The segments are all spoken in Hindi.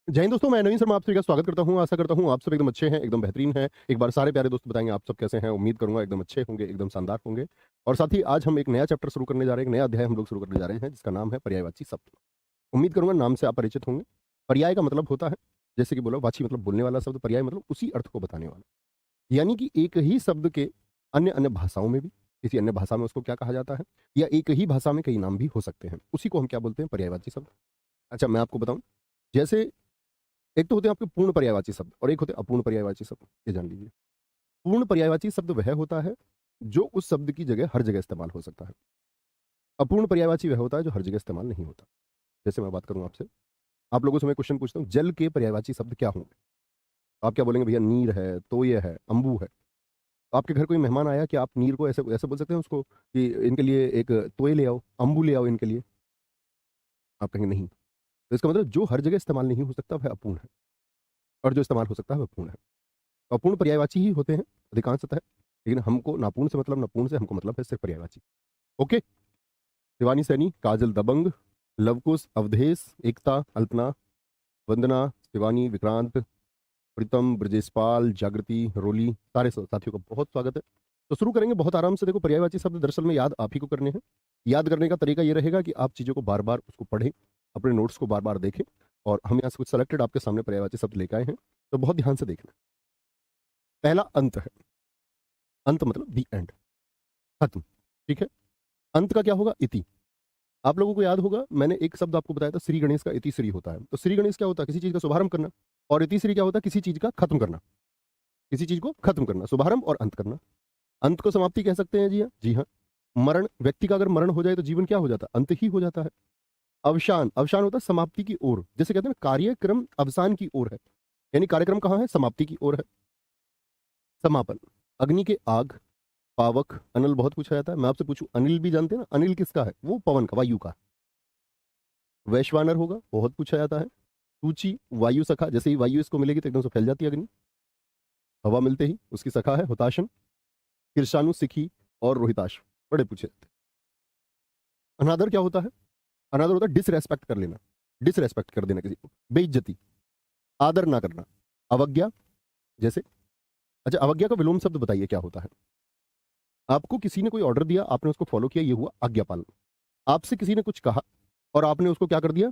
जय हिंद दोस्तों, मैं नवीन शर्मा आप सभी का स्वागत करता हूं। आशा करता हूं आप सब एकदम अच्छे हैं, एकदम बेहतरीन हैं। एक बार सारे प्यारे दोस्त बताएंगे आप सब कैसे हैं। उम्मीद करूंगा एकदम अच्छे होंगे, एकदम शानदार होंगे। और साथ ही आज हम एक नया चैप्टर शुरू करने जा रहे हैं, एक नया अध्याय हम लोग शुरू करने जा रहे हैं जिसका नाम है पर्यायवाची शब्द। उम्मीद करूंगा नाम से आप परिचित होंगे। पर्याय का मतलब होता है, जैसे कि बोला, वाची मतलब बोलने वाला शब्द, पर्याय मतलब उसी अर्थ को बताने वाला। यानी कि एक ही शब्द के अन्य अन्य भाषाओं में भी किसी अन्य भाषा में उसको क्या कहा जाता है, या एक ही भाषा में कई नाम भी हो सकते हैं, उसी को हम क्या बोलते हैं, पर्यायवाची शब्द। अच्छा, मैं आपको बताऊं, जैसे एक तो होते हैं आपके पूर्ण पर्यायवाची शब्द और एक होते हैं अपूर्ण पर्यायवाची शब्द। ये जान लीजिए, पूर्ण पर्यायवाची शब्द वह होता है जो उस शब्द की जगह हर जगह इस्तेमाल हो सकता है। अपूर्ण पर्यायवाची वह होता है जो हर जगह इस्तेमाल नहीं होता। जैसे मैं बात करूं आपसे, आप लोगों से मैं क्वेश्चन पूछता हूं, जल के पर्यायवाची शब्द क्या होंगे? आप क्या बोलेंगे? भैया नीर है, तोय है, अंबू है। तो आपके घर कोई मेहमान आया कि आप नीर को ऐसे ऐसे बोल सकते हैं उसको कि इनके लिए एक तोय ले आओ, अंबू ले आओ इनके लिए? आप कहेंगे नहीं। तो इसका मतलब जो हर जगह इस्तेमाल नहीं हो सकता वह अपूर्ण है, और जो इस्तेमाल हो सकता है वह पूर्ण है। अपूर्ण पर्यायवाची ही होते हैं अधिकांशतः, लेकिन हमको नापूर्ण से मतलब, नापूर्ण से हमको मतलब है सिर्फ पर्यायवाची। ओके। शिवानी सैनी, काजल दबंग, लवकुश, अवधेश, एकता, अल्पना, वंदना, शिवानी, विक्रांत, प्रीतम, ब्रजेशपाल, जागृति, रोली, सारे साथियों का बहुत स्वागत है। तो शुरू करेंगे बहुत आराम से। देखो, पर्यायवाची शब्द दरअसल में याद आप ही को करने हैं। याद करने का तरीका ये रहेगा कि आप चीज़ों को बार बार उसको पढ़ें, अपने नोट्स को बार बार देखें। और हम यहाँ से कुछ सेलेक्टेड आपके सामने पर्यायवाची शब्द लेकर आए हैं, तो बहुत ध्यान से देखना। पहला अंत है। अंत मतलब दी एंड, खत्म। ठीक है। अंत का क्या होगा? इति। आप लोगों को याद होगा, मैंने एक शब्द आपको बताया था, श्री गणेश का इति श्री होता है। तो श्री गणेश क्या होता है? किसी चीज का शुभारंभ करना। और इति श्री क्या होता है? किसी चीज का खत्म करना। किसी चीज को खत्म करना, शुभारंभ और अंत करना। अंत को समाप्ति कह सकते हैं। जी हाँ, जी हाँ। मरण, व्यक्ति का अगर मरण हो जाए तो जीवन क्या हो जाता है? अंत ही हो जाता है। अवसान, अवसान होता है समाप्ति की ओर। जैसे कहते हैं ना, कार्यक्रम अवसान की ओर है, यानी कार्यक्रम कहाँ है? समाप्ति की ओर है। समापन, अग्नि के आग, पावक, अनल बहुत पूछा जाता है। मैं आपसे पूछूं, अनिल भी जानते हैं ना? अनिल किसका है? वो पवन का, वायु का। वैश्वानर होगा, बहुत पूछा जाता है। सूची, वायु सखा, जैसे ही वायु इसको मिलेगी तो एकदम से फैल जाती है अग्नि। हवा मिलते ही उसकी सखा है हुताशन। ईर्षाणु, सिखी और रोहिताश, बड़े पूछे जाते हैं। अनादर क्या होता है? अनादर होता है डिसरेस्पेक्ट कर लेना, डिसरेस्पेक्ट कर देना किसी को, बेइज्जती, आदर ना करना। अवज्ञा, जैसे, अच्छा, अवज्ञा का विलोम शब्द बताइए क्या होता है? आपको किसी ने कोई ऑर्डर दिया, आपने उसको फॉलो किया, ये हुआ आज्ञा पालन। आपसे किसी ने कुछ कहा और आपने उसको क्या कर दिया?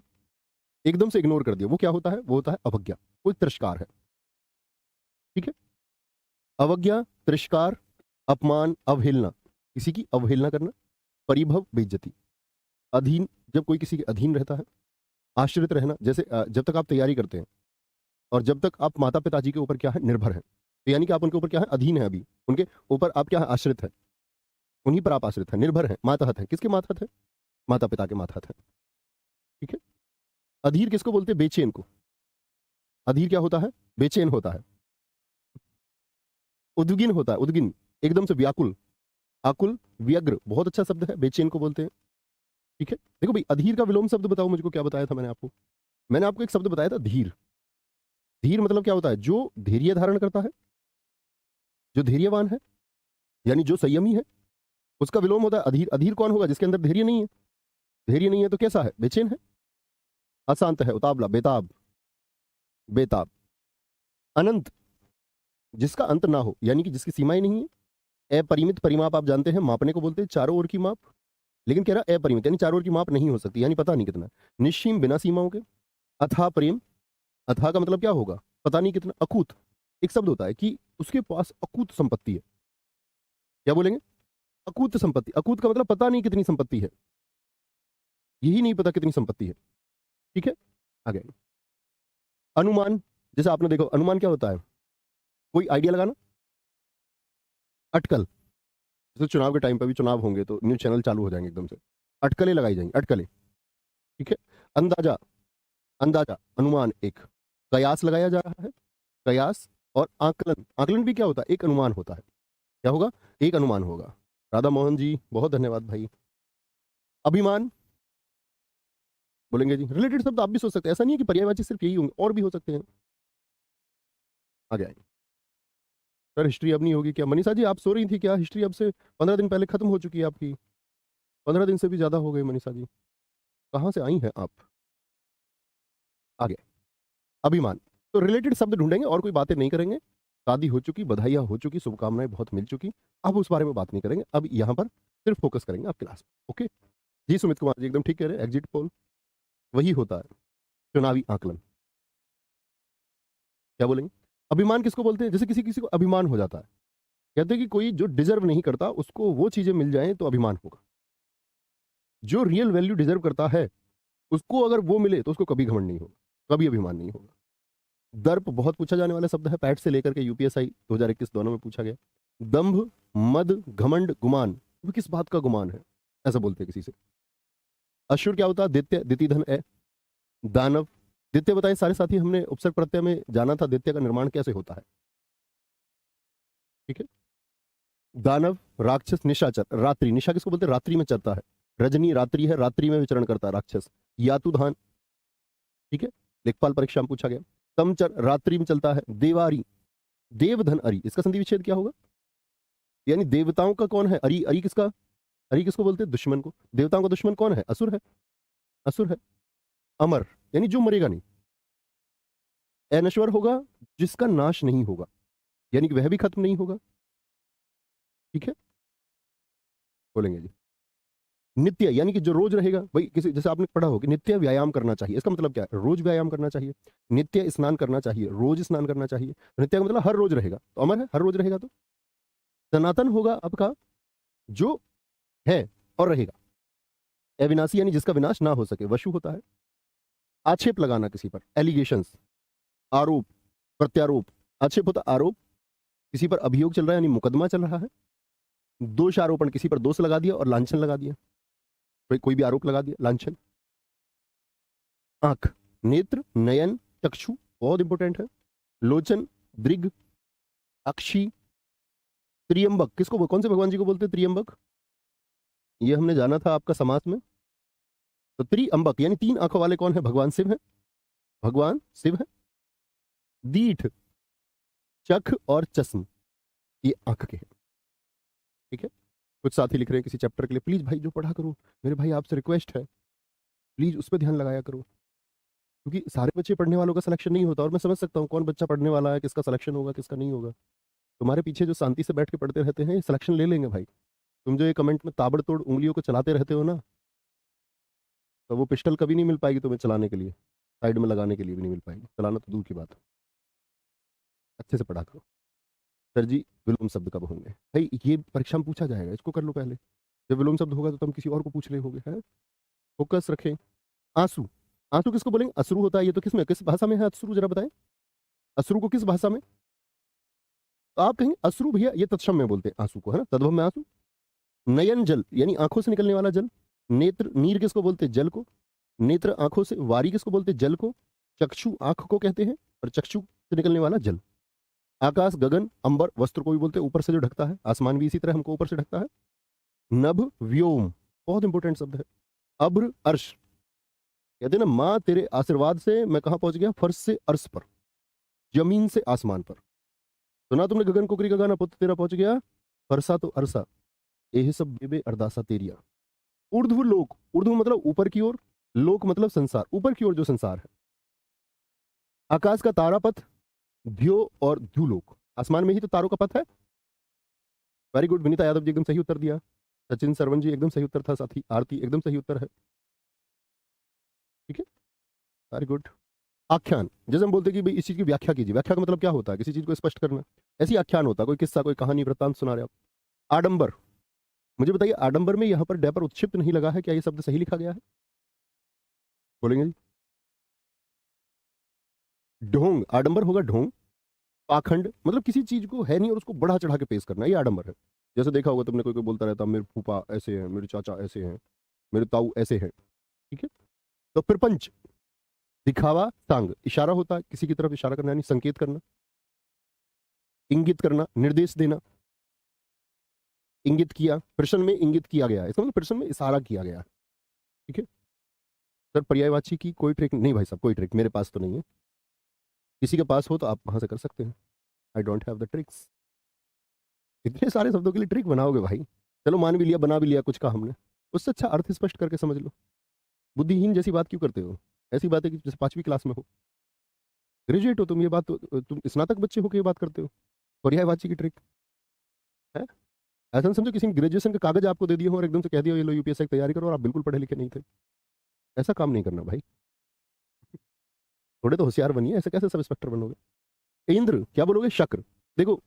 एकदम से इग्नोर कर दिया, वो क्या होता है? वो होता है अवज्ञा, कोई तिरस्कार है। ठीक है। अवज्ञा, तिरस्कार, अपमान, अवहेलना, किसी की अवहेलना करना। परिभव, बेइज्जती। अधीन, जब कोई किसी के अधीन रहता है। आश्रित रहना, जैसे जब तक आप तैयारी करते हैं और जब तक आप माता पिताजी के ऊपर क्या है? निर्भर है, तो यानी कि आप उनके ऊपर क्या है? अधीन है। अभी उनके ऊपर आप क्या है? आश्रित है। उन्हीं पर आप आश्रित है, निर्भर है, मातहत है। किसके मातहत है? माता पिता के मातहत है। ठीक है। अधीर किसको बोलते हैं? बेचैन को। अधीर क्या होता है? बेचैन होता है। उद्विग्न होता है, उद्विग्न, एकदम से व्याकुल। आकुल, व्यग्र, बहुत अच्छा शब्द है, बेचैन को बोलते हैं। ठीक है। देखो भाई, अधीर का विलोम शब्द बताओ मुझको, क्या बताया था मैंने आपको? मैंने आपको एक शब्द बताया था, धीर। धीर मतलब क्या होता है? जो धैर्य धारण करता है, जो धैर्यवान है, यानी जो संयमी है, उसका विलोम होता है अधीर। अधीर कौन होगा? जिसके अंदर धैर्य नहीं है। धैर्य नहीं है तो कैसा है? बेचैन है, अशांत है, उतावला, बेताब, बेताब। अनंत, जिसका अंत ना हो, यानी कि जिसकी सीमाएं नहीं है। अपरिमित, परिमाप आप जानते हैं, मापने को बोलते हैं, चारों ओर की माप। लेकिन कह रहा अपरिमित, यानी चारों ओर की माप नहीं हो सकती, यानी पता नहीं कितना। निश्सीम, बिना सीमाओं के। अथाह प्रेम, अथाह का मतलब क्या होगा? पता नहीं कितना। अकूत, एक शब्द होता है कि उसके पास अकूत संपत्ति है। क्या बोलेंगे? अकूत संपत्ति। अकूत का मतलब पता नहीं कितनी संपत्ति है, यही नहीं पता कितनी संपत्ति है। ठीक है। आगे, अनुमान, जैसे आपने देखो, अनुमान क्या होता है? कोई आइडिया लगाना। अटकल, जैसे चुनाव के टाइम पे भी चुनाव होंगे तो न्यूज चैनल चालू हो जाएंगे एकदम से, अटकलें लगाई जाएंगी, अटकलें। ठीक है। अंदाजा, अंदाजा, अनुमान एक। कयास लगाया जा रहा है, कयास। और आकलन, आकलन भी क्या होता है? एक अनुमान होता है। क्या होगा? एक अनुमान होगा। राधा मोहन जी, बहुत धन्यवाद भाई। अभिमान, बोलेंगे जी, रिलेटेड शब्द आप भी सोच सकते हैं, ऐसा नहीं है कि पर्यायवाची सिर्फ यही होंगे, और भी हो सकते हैं। आगे आएंगे। सर हिस्ट्री अब नहीं होगी क्या? मनीषा जी, आप सो रही थी क्या? हिस्ट्री अब से 15 दिन पहले खत्म हो चुकी है आपकी। 15 दिन से भी ज्यादा हो गए मनीषा जी, कहाँ से आई हैं आप? आगे, अभिमान। तो रिलेटेड शब्द ढूंढेंगे और कोई बातें नहीं करेंगे। शादी हो चुकी, बधाइयाँ हो चुकी, शुभकामनाएं बहुत मिल चुकी, अब उस बारे में बात नहीं करेंगे। अब यहाँ पर सिर्फ फोकस करेंगे आप क्लास में। ओके जी सुमित कुमार जी एकदम ठीक कह रहे हैं। एग्जिट पोल वही होता है चुनावी आकलन। क्या बोलेंगे? अभिमान किसको बोलते हैं? जैसे किसी किसी को अभिमान हो जाता है, कहते हैं कि कोई जो डिजर्व नहीं करता उसको वो चीजें मिल जाएं तो अभिमान होगा। जो रियल वैल्यू डिजर्व करता है उसको अगर वो मिले तो उसको कभी घमंड नहीं होगा, कभी अभिमान नहीं होगा। दर्प बहुत पूछा जाने वाला शब्द है, पैट से लेकर के यूपीएसआई 2021 दोनों में पूछा गया। दंभ, मद, घमंड, गुमान, वो किस बात का गुमान है ऐसा बोलते हैं किसी से। अशुर क्या होता है? दित्य, दिति धन है। दानव, दित्य बताइए सारे साथी, हमने उपसर्ग प्रत्यय में जाना था दित्य का निर्माण कैसे होता है। ठीक है। दानव, राक्षस, निशाचर, रात्रि, निशा किसको बोलते हैं? रात्रि में चलता है। रजनी रात्रि है, रात्रि में विचरण करता है राक्षस। यातुधान, ठीक है, लेखपाल परीक्षा में पूछा गया। तमचर, रात्रि में चलता है। देवारी, देवधन अरि, इसका संधि विच्छेद क्या होगा? यानी देवताओं का कौन है? अरि, अरि किसका? अरि किसको बोलते हैं? दुश्मन को। देवताओं का दुश्मन कौन है? असुर है, असुर है। अमर यानी जो मरेगा नहीं। अनश्वर होगा जिसका नाश नहीं होगा, यानी कि वह भी खत्म नहीं होगा। ठीक है, बोलेंगे जी। नित्य यानी कि जो रोज रहेगा। भाई किसी जैसे आपने पढ़ा हो कि नित्य व्यायाम करना चाहिए, इसका मतलब क्या है? रोज व्यायाम करना चाहिए। नित्य स्नान करना चाहिए, रोज स्नान करना चाहिए। तो नित्य का मतलब हर रोज रहेगा, तो अमर है, हर रोज रहेगा। तो सनातन होगा आपका जो है और रहेगा। अविनाशी यानी जिसका विनाश ना हो सके। वशु होता है आक्षेप लगाना किसी पर, एलिगेशंस, आरोप, प्रत्यारोप। आक्षेप होता आरोप, किसी पर अभियोग चल रहा है यानी मुकदमा चल रहा है। दोष आरोपण, किसी पर दोष लगा दिया और लांछन लगा दिया, कोई भी आरोप लगा दिया, लांछन। आंख, नेत्र, नयन, चक्षु बहुत इंपॉर्टेंट है। लोचन, दृग, अक्षी, त्रियंबक किसको, कौन से भगवान जी को बोलते हैं त्रियंबक? ये हमने जाना था आपका समास में। तो त्रिअंबक यानी तीन आंखों वाले कौन है? भगवान शिव है, भगवान शिव है। दीठ, चख और चश्म, ये आंख के हैं। ठीक है। कुछ साथी लिख रहे हैं किसी चैप्टर के लिए, प्लीज भाई जो पढ़ा करो, मेरे भाई आपसे रिक्वेस्ट है, प्लीज उस पर ध्यान लगाया करो, क्योंकि सारे बच्चे पढ़ने वालों का सिलेक्शन नहीं होता और मैं समझ सकता हूँ कौन बच्चा पढ़ने वाला है, किसका सिलेक्शन होगा किसका नहीं होगा। तुम्हारे पीछे जो शांति से बैठ के पढ़ते रहते हैं सिलेक्शन ले लेंगे भाई। तुम जो ये कमेंट में ताबड़तोड़ उंगलियों को चलाते रहते हो ना, तो वो पिस्टल कभी नहीं मिल पाएगी तुम्हें चलाने के लिए, साइड में लगाने के लिए भी नहीं मिल पाएगी, चलाना तो दूर की बात है। अच्छे से पढ़ा करो। सर जी विलोम शब्द कब होंगे? भाई ये परीक्षा में पूछा जाएगा, इसको कर लो पहले। जब विलोम शब्द होगा तो तुम किसी और को पूछ रहे होगे। है, फोकस रखें। आंसू, आंसू किसको बोलेंगे? अश्रु होता है। ये तो किस में, किस भाषा में है अश्रु, जरा बताएं। अश्रु को किस भाषा में? तो आप कहेंगे अश्रु भैया ये तत्सम में बोलते हैं आंसू को, है ना, तद्भव में आंसू। नयन जल यानी आंखों से निकलने वाला जल। नेत्र, नीर किसको बोलते हैं? जल को। नेत्र आंखों से, वारी किसको बोलते हैं? जल को। चक्षु आंख को कहते हैं, और चक्षु से निकलने वाला जल। आकाश, गगन, अंबर, वस्त्र को भी बोलते हैं ऊपर से जो ढकता है, आसमान भी इसी तरह हमको ऊपर से ढकता है। नभ, व्योम बहुत इंपॉर्टेंट शब्द है। अभ्र, अर्श, कहते हैं ना माँ तेरे आशीर्वाद से मैं कहां पहुंच गया? फर्श से अर्श पर, जमीन से आसमान पर। सुना तुमने गगन कुकरी का गाना, पुत्र तेरा पहुंच गया फरसा तो अरसा, एह सब बेबे अरदासा तेरिया। ऊर्ध्व लोक, ऊर्ध्व मतलब ऊपर की ओर, लोक मतलब संसार, ऊपर की ओर जो संसार है। आकाश का तारापथ, ध्यो और ध्युलोक, आसमान में ही तो तारों का पथ है। वेरी गुड, विनीता यादव जी एकदम सही उत्तर दिया। सचिन सरवन जी एकदम सही उत्तर था, साथी आरती एकदम सही उत्तर है। ठीक है, वेरी गुड। आख्यान, जैसे हम बोलते हैं कि भाई इस चीज की व्याख्या कीजिए, व्याख्या का मतलब क्या होता है? किसी चीज को स्पष्ट करना, ऐसी आख्यान होता है, कोई किस्सा, कोई कहानी, वृत्तांत सुना रहे आप। आडंबर, मुझे बताइए आडंबर में यहाँ पर डे पर उत्क्षिप्त नहीं लगा है, क्या ये शब्द सही लिखा गया है? बोलेंगे जी। ढोंग, आडंबर होगा ढोंग। पाखंड मतलब किसी चीज को है नहीं और उसको बढ़ा चढ़ा के पेश करना, ये आडंबर है। जैसे देखा होगा तुमने, कोई कोई बोलता रहता मेरे फूफा ऐसे हैं, मेरे चाचा ऐसे हैं, मेरे ताऊ ऐसे हैं। ठीक है। तो प्रपंच, दिखावा, सांग, इशारा होता है, किसी की तरफ इशारा करना यानी संकेत करना। इंगित करना, निर्देश देना। इंगित किया, प्रश्न में इंगित किया गया, इसका मतलब प्रश्न में इशारा किया गया। ठीक है। सर पर्यायवाची की कोई ट्रिक नहीं भाई साहब, कोई ट्रिक मेरे पास तो नहीं है, किसी के पास हो तो आप वहां से कर सकते हैं। I don't have the tricks. इतने सारे शब्दों के लिए ट्रिक बनाओगे भाई? चलो मान भी लिया, बना भी लिया कुछ का हमने, उससे अच्छा अर्थ स्पष्ट करके समझ लो। बुद्धिहीन जैसी बात क्यों करते हो? ऐसी बात है कि जैसे 5वीं क्लास में हो। ग्रेजुएट हो तुम, ये बात तुम स्नातक बच्चे हो के ये बात करते हो, पर्यायवाची की ट्रिक है। ऐसा नहीं समझो किसी ने ग्रेजुएशन का कागज आपको दे दिया हो और एकदम से कह दिया ये लो यूपीएससी की तैयारी करो और आप बिल्कुल पढ़े लिखे नहीं थे। ऐसा काम नहीं करना भाई, थोड़े तो होशियार बनिए, ऐसे कैसे सब इंस्पेक्टर बनोगे। इंद्र क्या बोलोगे, शक्र। देखो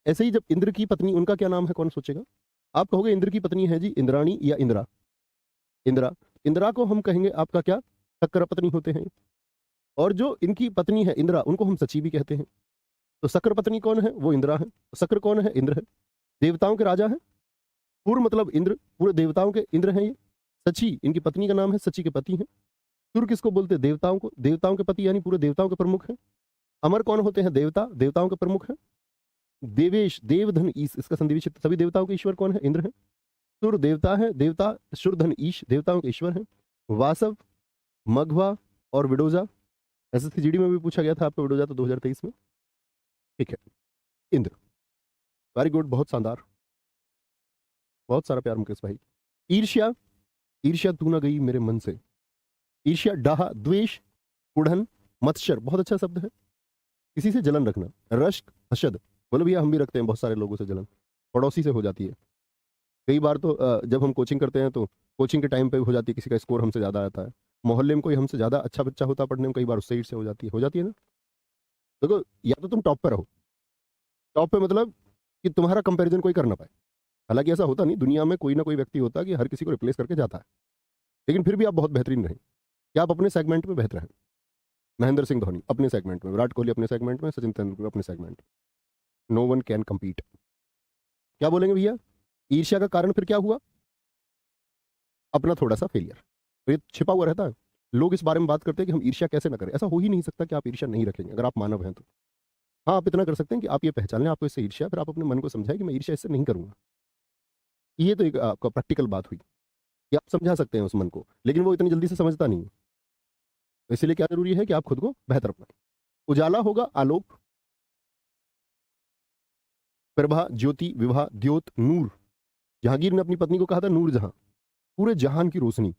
ऐसे ही जब इंद्र की पत्नी, उनका क्या नाम है कौन सोचेगा। आप कहोगे इंद्र की पत्नी है जी इंद्राणी या इंदिरा, इंदिरा। इंदिरा को हम कहेंगे आपका क्या, शक्र पत्नी होते हैं। और जो इनकी पत्नी है इंदिरा, उनको हम सची भी कहते हैं। तो शक्र पत्नी कौन है, वो इंदिरा है। शक्र कौन है, इंद्र है, देवताओं के राजा है। पूर्व मतलब इंद्र, पूरे देवताओं के इंद्र हैं ये। सची इनकी पत्नी का नाम है, सची के पति हैं। सुर किसको बोलते हैं, देवताओं को, देवताओं के पति यानी पूरे देवताओं के प्रमुख हैं। अमर कौन होते हैं, देवता, देवताओं के प्रमुख हैं। देवेश देव धन ईश, इसका संधि विच्छेद, सभी देवताओं के ईश्वर कौन है, इंद्र है। सुर देवता है, देवता शुर धन ईश देवताओं के ईश्वर हैं। वासव, मघवा और विडोजा, एसएससी जीडी में भी पूछा गया था आपको विडोजा, तो 2023 में। ठीक है, इंद्र, वेरी गुड, बहुत शानदार, बहुत सारा प्यार मुकेश भाई। ईर्ष्या, ईर्ष्या तू ना गई मेरे मन से। ईर्ष्या, डाह, द्वेष, कुढ़न, मत्सर, बहुत अच्छा शब्द है, किसी से जलन रखना। रश्क, हसद, बोलो भैया हम भी रखते हैं बहुत सारे लोगों से जलन, पड़ोसी से हो जाती है। कई बार तो जब हम कोचिंग करते हैं तो कोचिंग के टाइम पे हो जाती है, किसी का स्कोर हमसे ज़्यादा आता है, मोहल्ले में कोई हमसे ज़्यादा अच्छा बच्चा होता है पढ़ने में, कई बार उससे ईर्ष्या हो जाती है ना। देखो या तो तुम टॉप पे रहो, टॉप पे मतलब कि तुम्हारा कंपैरिजन कोई कर ना पाए। हालांकि ऐसा होता नहीं, दुनिया में कोई ना कोई व्यक्ति होता है कि हर किसी को रिप्लेस करके जाता है, लेकिन फिर भी आप बहुत बेहतरीन रहें, कि आप अपने सेगमेंट में बेहतर हैं। महेंद्र सिंह धोनी अपने सेगमेंट में, विराट कोहली अपने सेगमेंट में, सचिन तेंदुलकर अपने सेगमेंट में, नो वन कैन कम्पीट। क्या बोलेंगे भैया, ईर्ष्या का कारण फिर क्या हुआ, अपना थोड़ा सा फेलियर, तो ये छिपा हुआ रहता है। लोग इस बारे में बात करते हैं कि हम ईर्ष्या कैसे ना करें, ऐसा हो ही नहीं सकता कि आप ईर्ष्या नहीं रखेंगे अगर आप मानव हैं तो। हाँ आप इतना कर सकते हैं कि आप ये पहचान लें आपको इससे ईर्ष्या, फिर आप अपने मन को समझाएं कि मैं ईर्ष्या इससे नहीं करूंगा। ये तो एक आपका प्रैक्टिकल बात हुई कि आप समझा सकते हैं उस मन को, लेकिन वो इतनी जल्दी से समझता नहीं है। तो इसलिए क्या जरूरी है कि आप खुद को बेहतर बनाएं। उजाला होगा आलोक, प्रभा ज्योति, विवाह द्योत, नूर। जहांगीर ने अपनी पत्नी को कहा था नूर जहां, पूरे जहान की रोशनी।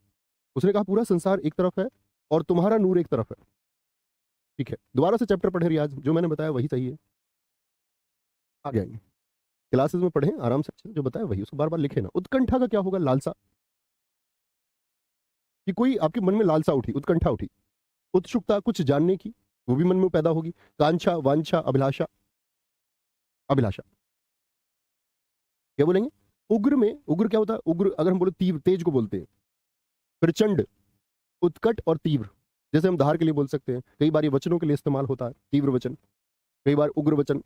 उसने कहा पूरा संसार एक तरफ है और तुम्हारा नूर एक तरफ है। ठीक है, दोबारा से चैप्टर पढ़े रियाज, जो मैंने बताया वही सही है, आ जाएंगे क्लासेस में पढ़ें आराम से, अच्छे से जो बताया वही, उसको बार बार लिखे ना। उत्कंठा का क्या होगा, लालसा, कि कोई आपके मन में लालसा उठी, उत्कंठा उठी, उत्सुकता कुछ जानने की, वो भी मन में पैदा होगी। कांक्षा, वांछा, अभिलाषा, अभिलाषा। क्या बोलेंगे, उग्र में, उग्र क्या होता है, उग्र अगर हम बोले तीव्र, तेज को बोलते हैं। प्रचंड, उत्कट और तीव्र, जैसे हम धार के लिए बोल सकते हैं, कई बार ये वचनों के लिए इस्तेमाल होता है, तीव्र वचन, कई बार उग्र वचन।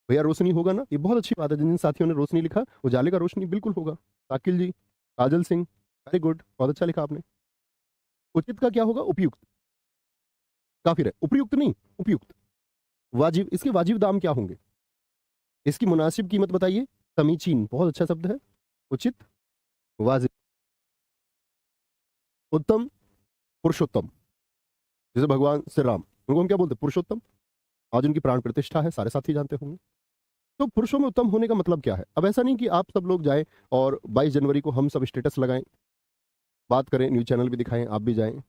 भैया रोशनी होगा ना, ये बहुत अच्छी बात है, जिन जिन साथियों ने रोशनी लिखा, उजाले का रोशनी बिल्कुल होगा। साकिल जी, काजल सिंह, वेरी गुड, बहुत अच्छा लिखा आपने। उचित का क्या होगा, उपयुक्त, काफी रहे, उपयुक्त नहीं, उपयुक्त। वाजिब, इसके वाजिब दाम क्या होंगे, इसकी मुनासिब कीमत बताइए। समीचीन, बहुत अच्छा शब्द है, उचित, वाजिब। उत्तम, पुरुषोत्तम, जैसे भगवान श्री राम, उनको हम क्या बोलते हैं, पुरुषोत्तम। आज उनकी प्राण प्रतिष्ठा है, सारे साथी जानते होंगे। तो पुरुषों में उत्तम होने का मतलब क्या है। अब ऐसा नहीं कि आप सब लोग जाएं और 22 जनवरी को हम सब स्टेटस लगाएं, बात करें, न्यूज चैनल भी दिखाएं, आप भी जाएं।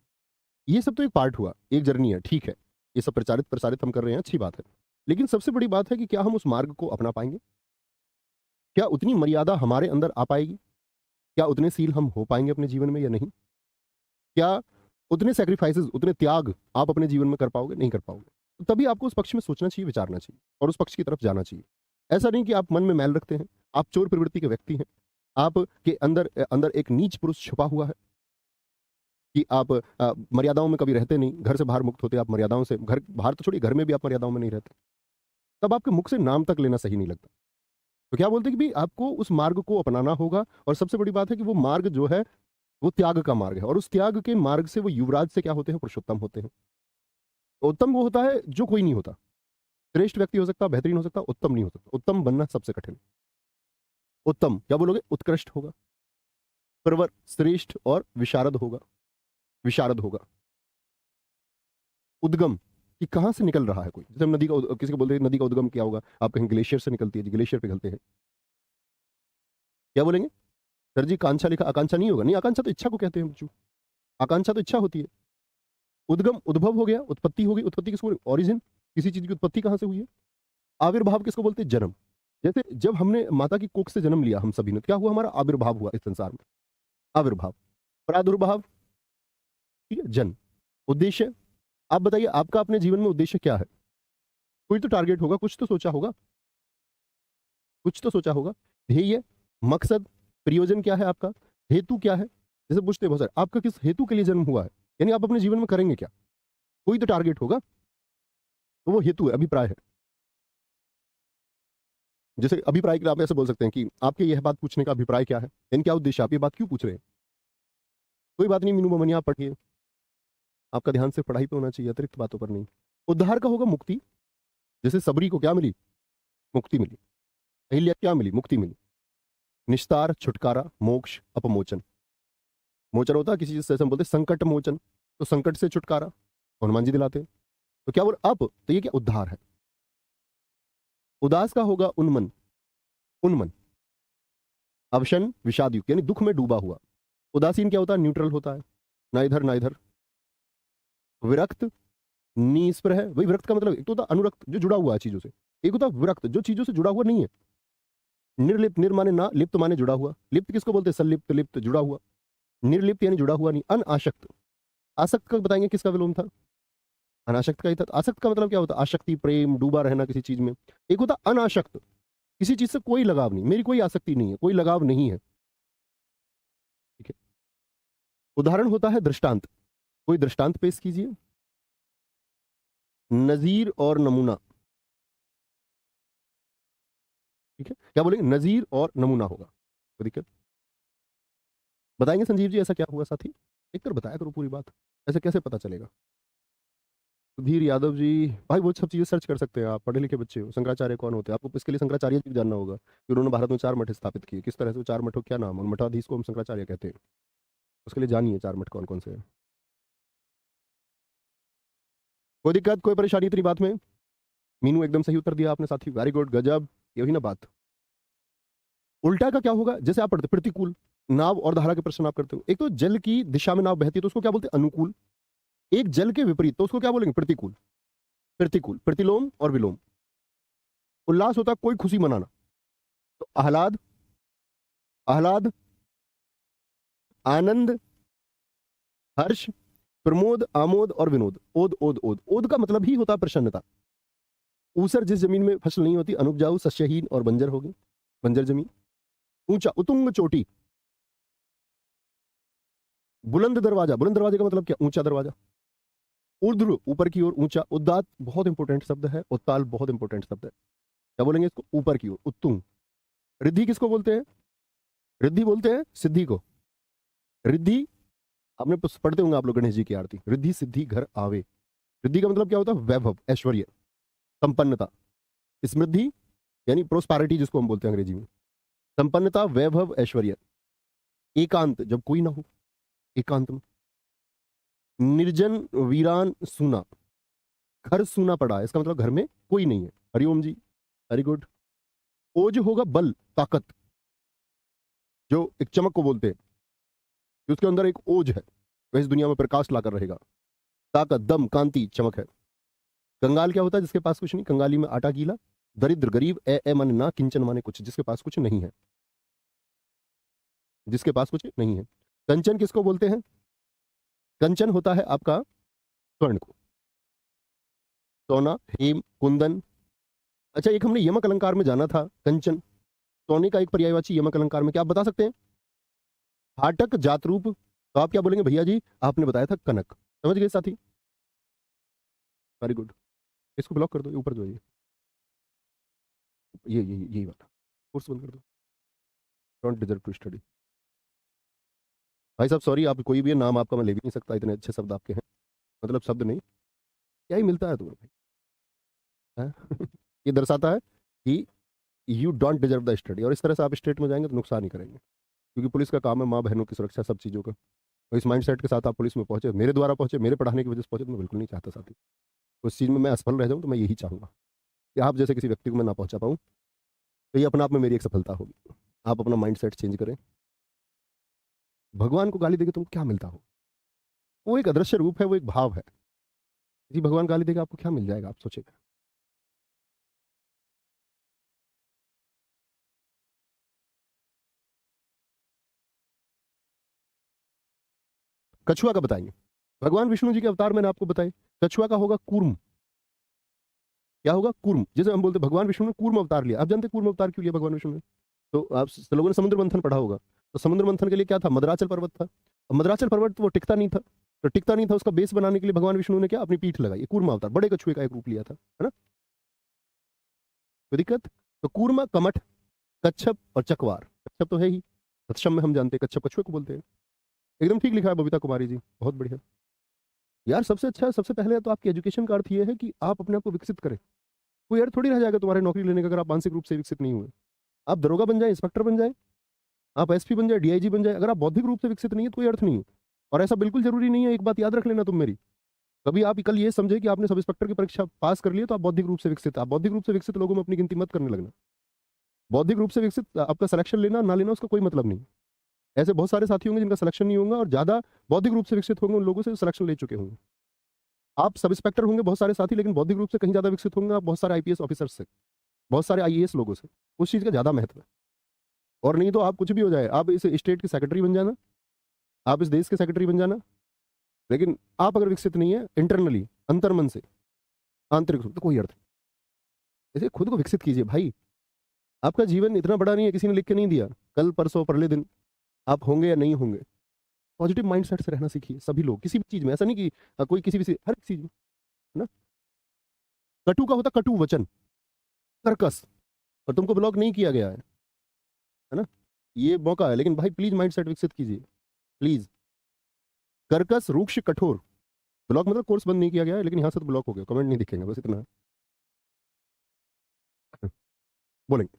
ये सब तो एक पार्ट हुआ, एक जर्नी है, ठीक है, ये सब प्रचारित प्रसारित हम कर रहे हैं, अच्छी बात है। लेकिन सबसे बड़ी बात है कि क्या हम उस मार्ग को अपना पाएंगे, क्या उतनी मर्यादा हमारे अंदर आ पाएगी, क्या उतने सील हम हो पाएंगे अपने जीवन में या नहीं, क्या उतने सेक्रीफाइसेस, उतने त्याग आप अपने जीवन में कर पाओगे, नहीं कर पाओगे। तो तभी आपको उस पक्ष में सोचना चाहिए, विचारना चाहिए और उस पक्ष की तरफ जाना चाहिए। ऐसा नहीं कि आप मन में मैल रखते हैं, आप चोर प्रवृत्ति के व्यक्ति हैं, आपके अंदर अंदर एक नीच पुरुष छुपा हुआ है, कि आप मर्यादाओं में कभी रहते नहीं, घर से बाहर मुक्त होते आप मर्यादाओं से, घर बाहर तो छोड़िए, घर में भी आप मर्यादाओं में नहीं रहते, तब आपके मुख से नाम तक लेना सही नहीं लगता। तो क्या बोलते हैं कि भाई आपको उस मार्ग को अपनाना होगा, और सबसे बड़ी बात है कि वो मार्ग जो है वो त्याग का मार्ग है, और उस त्याग के मार्ग से वो युवराज से क्या होते हैं, पुरुषोत्तम होते हैं। उत्तम वो होता है जो कोई नहीं होता, श्रेष्ठ व्यक्ति हो सकता, बेहतरीन हो सकता, उत्तम नहीं हो सकता, उत्तम बनना सबसे कठिन। उत्तम क्या बोलोगे, उत्कृष्ट होगा, प्रवर श्रेष्ठ, और विशारद होगा, विशारद होगा। उद्गम, कि कहां से निकल रहा है कोई, जैसे हम नदी का, किसी को बोलते हैं नदी का उद्गम क्या होगा, आप कहीं ग्लेशियर से निकलती है, ग्लेशियर पिघलते हैं। क्या बोलेंगे सर जी, कांक्षा लिखा, आकांक्षा नहीं होगा, नहीं, आकांक्षा तो इच्छा को कहते हैं बच्चों, आकांक्षा तो इच्छा होती है। उद्गम उद्भव हो गया, उत्पत्ति हो गई। उत्पत्ति किसको बोलते हैं? ओरिजिन, किसी चीज की उत्पत्ति कहाँ से हुई है। आविर्भाव किसको बोलते हैं? जन्म। जैसे जब हमने माता की कोख से जन्म लिया हम सभी ने, क्या हुआ? हमारा आविर्भाव हुआ इस संसार में। आविर्भाव, प्रादुर्भाव, ठीक है, जन्म। उद्देश्य, आप बताइए आपका अपने जीवन में उद्देश्य क्या है? कोई तो टारगेट होगा, कुछ तो सोचा होगा, कुछ तो सोचा होगा। ध्येय, मकसद, प्रयोजन क्या है आपका? हेतु क्या है? जैसे पूछते हैं बहुत सारे, आपका किस हेतु के लिए जन्म हुआ है, यानी आप अपने जीवन में करेंगे क्या? कोई तो टारगेट होगा, तो वो हेतु है, अभिप्राय है। जैसे अभिप्राय के लिए आप ऐसे बोल सकते हैं कि आपके यह बात पूछने का अभिप्राय क्या है, यानी क्या उद्देश्य, आप ये बात क्यों पूछ रहे हैं? कोई बात नहीं मीनू ममनिया, आप पढ़िए, आपका ध्यान सिर्फ पढ़ाई पे होना चाहिए, अतिरिक्त बातों पर नहीं। उद्धार का होगा मुक्ति। जैसे सबरी को क्या मिली? मुक्ति मिली। अहिल्या क्या मिली? मुक्ति मिली। निस्तार, छुटकारा, मोक्ष, अपमोचन। मोचन होता है किसी चीज से, हम बोलते हैं संकट मोचन, तो संकट से छुटकारा हनुमान जी दिलाते हैं। तो क्या बोल अप, तो ये क्या? उद्धार है। उदास का होगा उन्मन, उन्मन। अवशन, विषाद युक्त, यानी दुख में डूबा हुआ। उदासीन क्या होता है? न्यूट्रल होता है, ना इधर ना इधर। विरक्त, निस्पृह। वही विरक्त का मतलब, एक तो होता अनुरक्त जो जुड़ा हुआ है चीजों से, एक होता विरक्त जो चीजों से जुड़ा हुआ नहीं है। निर्लिप्त, निर माने ना, लिप्त माने जुड़ा हुआ। लिप्त किसको बोलते हैं? संलिप्त, लिप्त जुड़ा हुआ। निर्लिप्त यानी जुड़ा हुआ नहीं। अनासक्त, आसक्त का बताएंगे किसका विलोम था? अनासक्त का ही था। आसक्त का मतलब क्या होता है? आसक्ति, प्रेम, डूबा रहना किसी चीज में। एक होता अनासक्त, किसी चीज से कोई लगाव नहीं, मेरी कोई आसक्ति नहीं है, कोई लगाव नहीं है, ठीक है। उदाहरण होता है दृष्टांत। कोई दृष्टांत पेश कीजिए। नजीर और नमूना, ठीक है, क्या बोलेंगे? नजीर और नमूना होगा, कोई दिक्कत? बताएंगे संजीव जी ऐसा क्या हुआ साथी? एक कर बताया करो पूरी बात, ऐसे कैसे पता चलेगा? सुधीर यादव जी, भाई वो सब चीजें सर्च कर सकते हैं, आप पढ़े लिखे बच्चे हो। शंकराचार्य कौन होते हैं? आपको इसके लिए शंकराचार्य जी जानना होगा कि उन्होंने भारत में 4 मठ स्थापित किए, किस तरह से। 4 मठों क्या नाम, उन मठाधीश को हम शंकराचार्य कहते हैं। उसके लिए जानिए 4 मठ कौन कौन से हैं। कोई दिक्कत, कोई परेशानी इतनी बात में? मीनू एकदम सही उत्तर दिया आपने साथी, वेरी गुड, गजब, यही ना बात। उल्टा का क्या होगा? जैसे आप पढ़ते प्रतिकूल, नाव और धारा के प्रश्न आप करते हो। एक तो जल की दिशा में नाव बहती है तो उसको क्या बोलते हैं? अनुकूल। एक जल के विपरीत तो उसको क्या बोलेंगे? प्रतिकूल। प्रतिकूल, प्रतिलोम और विलोम। उल्लास होता है कोई खुशी मनाना, तो आह्लाद, आह्लाद, आनंद, हर्ष, प्रमोद, आमोद और विनोद। ओद, ओद, ओद। ओद का मतलब ही होता है प्रसन्नता। ऊसर, जिस जमीन में फसल नहीं होती, अनुपजाऊ, सस्यहीन और बंजर होगी, बंजर जमीन। ऊंचा, उतुंग चोटी। बुलंद दरवाजा, बुलंद दरवाजे का मतलब क्या? ऊंचा दरवाजा। ऊर्ध्व, ऊपर की ओर, ऊंचा। उदात बहुत इंपॉर्टेंट शब्द है, उत्ताल बहुत इंपॉर्टेंट शब्द है, क्या बोलेंगे इसको? ऊपर की ओर, उत्तुंग। रिद्धि किसको बोलते हैं? रिद्धि बोलते हैं सिद्धि को। रिद्धि, आपने पढ़ते होंगे आप लोग गणेश जी की आरती, रिद्धि सिद्धि घर आवे। रिद्धि का मतलब क्या होता है? वैभव, ऐश्वर्य, संपन्नता। समृद्धि यानी प्रोस्पैरिटी जिसको हम बोलते हैं अंग्रेजी में। संपन्नता, वैभव, ऐश्वर्य। एकांत, जब कोई ना हो, एकांत में। निर्जन, वीरान, सूना। घर सूना पड़ा है, इसका मतलब घर में कोई नहीं है। हरिओम जी, वेरी गुड। ओज होगा बल, ताकत, जो एक चमक को बोलते हैं कि उसके अंदर एक ओज है, वह इस दुनिया में प्रकाश लाकर रहेगा। ताकत, दम, कांति, चमक है। कंगाल क्या होता है? जिसके पास कुछ नहीं, कंगाली में आटा गीला। दरिद्र, गरीब, ए माने ना, किंचन माने कुछ, जिसके पास कुछ नहीं है, जिसके पास कुछ नहीं है। कंचन किसको बोलते हैं? कंचन होता है आपका स्वर्ण को। सोना, हेम, कुंदन। अच्छा, एक हमने यमक अलंकार में जाना था, कंचन सोने का एक पर्यायवाची यमक अलंकार में, क्या आप बता सकते हैं? फाटक, जातरूप। तो आप क्या बोलेंगे भैया जी? आपने बताया था कनक, समझ गए साथी, वेरी गुड। इसको ब्लॉक कर दो, ये ऊपर जो है ये यही वाला कोर्स बंद कर दो, डोंट डिजर्व टू स्टडी। भाई साहब सॉरी, आप कोई भी है, नाम आपका मैं ले भी नहीं सकता, इतने अच्छे शब्द आपके हैं, मतलब शब्द नहीं, क्या ही मिलता है तुम्हें भाई, हैं? ये दर्शाता है कि you don't deserve the study, और इस तरह से आप स्टेट में जाएंगे तो नुकसान ही करेंगे, क्योंकि पुलिस का काम है माँ बहनों की सुरक्षा, सब चीज़ों का। और इस माइंडसेट के साथ आप पुलिस में पहुंचे, मेरे द्वारा पहुंचे, मेरे पढ़ाने की वजह से पहुंचे, तो मैं बिल्कुल नहीं चाहता साथी। उस चीज़ में मैं असफल रह जाऊँ तो मैं यही चाहूँगा कि आप जैसे किसी व्यक्ति को मैं ना पहुंचा पाऊँ, तो ये अपने आप में मेरी एक सफलता होगी। आप अपना माइंडसेट चेंज करें। भगवान को गाली देके तुमको क्या मिलता हो? वो एक अदृश्य रूप है, वो एक भाव है, यदि भगवान गाली देगा आपको क्या मिल जाएगा, आप सोचेगा। कछुआ का बताएंगे। भगवान विष्णु जी के अवतार मैंने आपको बताए। कछुआ का होगा कूर्म। क्या होगा? कूर्म। जैसे हम बोलते भगवान विष्णु ने कूर्म अवतार लिया। आप जानते हैं कूर्म अवतार क्यों लिया भगवान विष्णु ने? तो आप लोगों ने समुद्र मंथन पढ़ा होगा। तो समुद्र मंथन के लिए क्या था? मदराचल पर्वत था। अब मदराचल पर्वत तो वो टिकता नहीं था। तो टिकता नहीं था, उसका बेस बनाने के लिए भगवान विष्णु ने क्या? अपनी पीठ लगाई, कूर्म अवतार, बड़े कछुए का एक रूप लिया था, है ना? कोई दिक्कत? तो कूर्मा, कमठ, कच्छप और चकवार। कच्छप तो है ही, तत्सम में हम जानते हैं, कच्छप कछुए को बोलते हैं। एकदम ठीक लिखा है बबीता कुमारी जी, बहुत बढ़िया। यार सबसे अच्छा, सबसे पहले तो आपकी एजुकेशन का अर्थ ये है कि आप अपने आप को विकसित करें। कोई अर्थ थोड़ी रह जाएगा तुम्हारे नौकरी लेने का अगर आप मानसिक रूप से विकसित नहीं हुए। आप दरोगा बन जाए, इंस्पेक्टर बन जाए, आप एसपी बन जाए, डीआईजी बन जाए, अगर आप बौद्धिक रूप से विकसित नहीं है तो कोई अर्थ नहीं है। और ऐसा बिल्कुल जरूरी नहीं है, एक बात याद रख लेना तुम मेरी। कभी आप कल ये समझे कि आपने सब इंस्पेक्टर की परीक्षा पास कर ली तो आप बौद्धिक रूप से विकसित। आप बौद्धिक रूप से विकसित लोगों में अपनी गिनती मत करने लगना। बौद्धिक रूप से विकसित आपका सिलेक्शन लेना ना लेना उसका कोई मतलब नहीं। ऐसे बहुत सारे साथी होंगे जिनका सिलेक्शन नहीं होगा, और ज्यादा बौद्धिक रूप से विकसित होंगे उन लोगों से सिलेक्शन ले चुके होंगे। आप सब इंस्पेक्टर होंगे बहुत सारे साथी, लेकिन बौद्धिक रूप से कहीं ज्यादा विकसित होंगे आप बहुत सारे आईपीएस ऑफिसर से, बहुत सारे आईएएस लोगों से। उस चीज का ज्यादा महत्व है। और नहीं तो आप कुछ भी हो जाए, आप इस स्टेट के सेक्रेटरी बन जाना, आप इस देश के सेक्रेटरी बन जाना, लेकिन आप अगर विकसित नहीं है इंटरनली, अंतर्मन से, आंतरिक रूप से, तो कोई अर्थ नहीं। ऐसे खुद को विकसित कीजिए भाई। आपका जीवन इतना बड़ा नहीं है, किसी ने लिख के नहीं दिया कल परसों परले दिन आप होंगे या नहीं होंगे। पॉजिटिव माइंडसेट से रहना सीखिए सभी लोग, किसी भी चीज में। ऐसा नहीं कि कोई किसी भी हर चीज में, है ना? कटु का होता कटु वचन, कर्कश, और तुमको ब्लॉक नहीं किया गया है ना? ये मौका है, लेकिन भाई प्लीज माइंडसेट विकसित कीजिए प्लीज। कर्कश, रूक्ष, कठोर। ब्लॉक मतलब कोर्स बंद नहीं किया गया है, लेकिन यहाँ से तो ब्लॉक हो गया, कमेंट नहीं दिखेंगे, बस इतना है। बोलेंगे,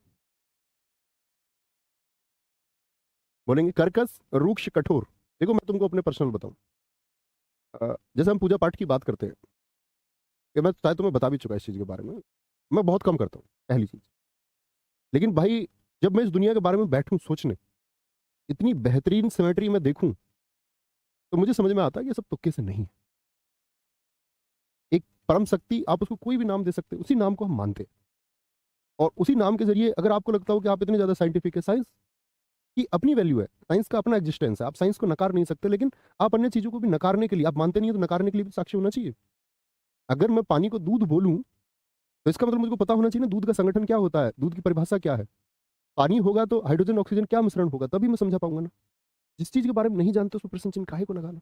बोलेंगे कर्कश, रूक्ष, कठोर। देखो मैं तुमको अपने पर्सनल बताऊं, जैसे हम पूजा पाठ की बात करते हैं, ये मैं शायद तुम्हें बता भी चुका इस चीज के बारे में। मैं बहुत कम करता हूँ, पहली चीज। लेकिन भाई जब मैं इस दुनिया के बारे में बैठूं सोचने, इतनी बेहतरीन सिमेट्री में देखूं, तो मुझे समझ में आता है कि ये सब तुक्के से नहीं है। एक परम शक्ति, आप उसको कोई भी नाम दे सकते हैं, उसी नाम को हम मानते हैं। और उसी नाम के जरिए अगर आपको लगता हो कि आप इतने ज्यादा साइंटिफिक है, साइंस की अपनी वैल्यू है, साइंस का अपना एग्जिस्टेंस है, आप साइंस को नकार नहीं सकते, लेकिन आप अन्य चीजों को भी नकारने के लिए, आप मानते नहीं है तो नकारने के लिए भी साक्ष्य होना चाहिए। अगर मैं पानी को दूध बोलूं तो इसका मतलब मुझको पता होना चाहिए ना दूध का संगठन क्या होता है, दूध की परिभाषा क्या है। पानी होगा तो हाइड्रोजन ऑक्सीजन क्या मिश्रण होगा, तभी मैं समझा पाऊंगा ना। जिस चीज के बारे में नहीं जानते उसको प्रश्न चिन्ह काहे को लगाना।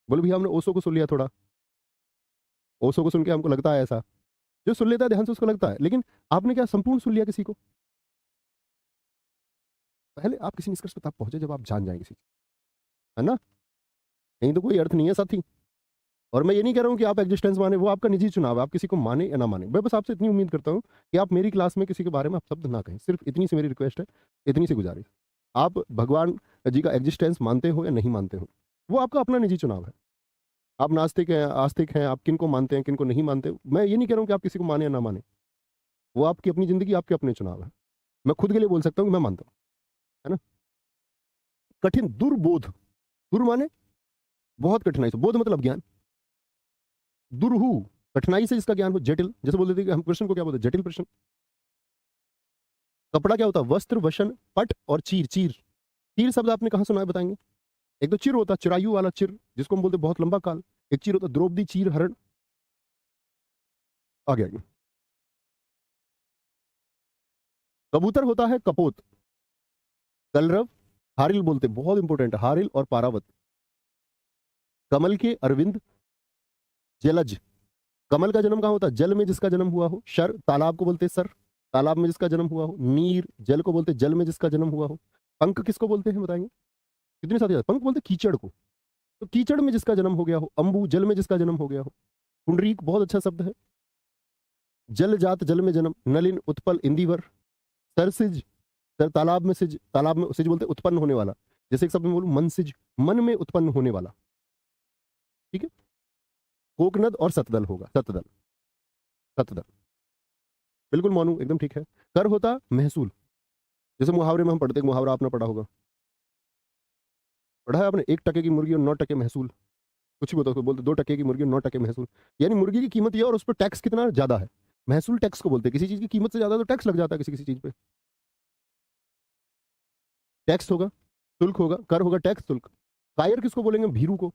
बोलो भैया हमने ओशो को सुन लिया, थोड़ा ओशो को सुन के हमको लगता है ऐसा, जो सुन लेता है ध्यान से उसको लगता है, लेकिन आपने क्या संपूर्ण सुन लिया किसी को? पहले आप किसी निष्कर्ष पर तब पहुंचे जब आप जान जाएंगे किसी, है ना? नहीं तो कोई अर्थ नहीं है साथी। और मैं ये नहीं कह रहा हूँ कि आप एग्जिस्टेंस माने, वो आपका निजी चुनाव है, आप किसी को माने या ना माने। मैं बस आपसे इतनी उम्मीद करता हूँ कि आप मेरी क्लास में किसी के बारे में आप शब्द ना कहें, सिर्फ इतनी सी मेरी रिक्वेस्ट है, इतनी सी गुजारिश। आप भगवान जी का एग्जिस्टेंस मानते हो या नहीं मानते हो, वो आपका अपना निजी चुनाव है। आप नास्तिक हैं, आस्तिक हैं, आप किन को मानते हैं किन को नहीं मानते, मैं ये नहीं कह रहा हूँ कि आप किसी को माने या ना माने, वो आपकी अपनी जिंदगी, आपके अपने चुनाव है। मैं खुद के लिए बोल सकता हूँ कि मैं मानता हूँ, है ना? कठिन, दुर्बोध, दुर माने बहुत कठिनाई से, बोध मतलब ज्ञान, दुरहु कठिनाई से जिसका ज्ञान हो, जटिल, जैसे बोल देते हैं कि हम कृष्ण को क्या बोलते हैं, जटिल प्रश्न। कपड़ा क्या होता है? वस्त्र, वशन, पट और चीर। चीर, चीर शब्द आपने कहां सुना है बताएंगे? एक तो चिर होता है, चिरायु वाला चिर, जिसको हम बोलते हैं बहुत लंबा काल। एक चीर होता है द्रौपदी चीर हरण। आगे आगे। कबूतर होता है कपोत, कलरव, हारिल बोलते हैं, बहुत इंपॉर्टेंट, हारिल और पारावत। कमल के अरविंद, जलज, कमल का जन्म कहाँ होता है? जल में जिसका जन्म हुआ हो। शर, तालाब को बोलते हैं सर, तालाब में जिसका जन्म हुआ हो। नीर, जल को बोलते हैं, जल में जिसका जन्म हुआ हो। पंख किसको बोलते हैं बताएंगे? कितने साथी? पंख बोलते हैं कीचड़ को, तो कीचड़ में जिसका जन्म हो गया हो। अंबु, जल में जिसका जन्म हो गया हो। पुंडरीक बहुत अच्छा शब्द है, जल जात, जल में जन्म। नलिन, उत्पल, इंदिवर। सरसिज, सर तालाब में सिज, तालाब में सिज बोलते उत्पन्न होने वाला। जैसे एक शब्द में बोलूं मनसिज, मन में उत्पन्न होने वाला, ठीक है? कोकनद और सतदल होगा, सतदल, सतदल, बिल्कुल मानू, एकदम ठीक है। कर होता महसूल, जैसे मुहावरे में हम पढ़ते हैं, मुहावरा आपने पढ़ा होगा, पढ़ा है आपने, 1 टके की मुर्गी और 9 टके महसूल। कुछ भी होता है, बोलते 2 टके की मुर्गी 9 टके महसूल, यानी मुर्गी की कीमत ये और उस पर टैक्स कितना ज्यादा है। महसूल टैक्स को बोलते हैं, किसी चीज की कीमत से ज्यादा तो टैक्स लग जाता है किसी किसी चीज पे। टैक्स होगा, शुल्क होगा, कर होगा, टैक्स शुल्क। कायर किसको बोलेंगे? भीरू को।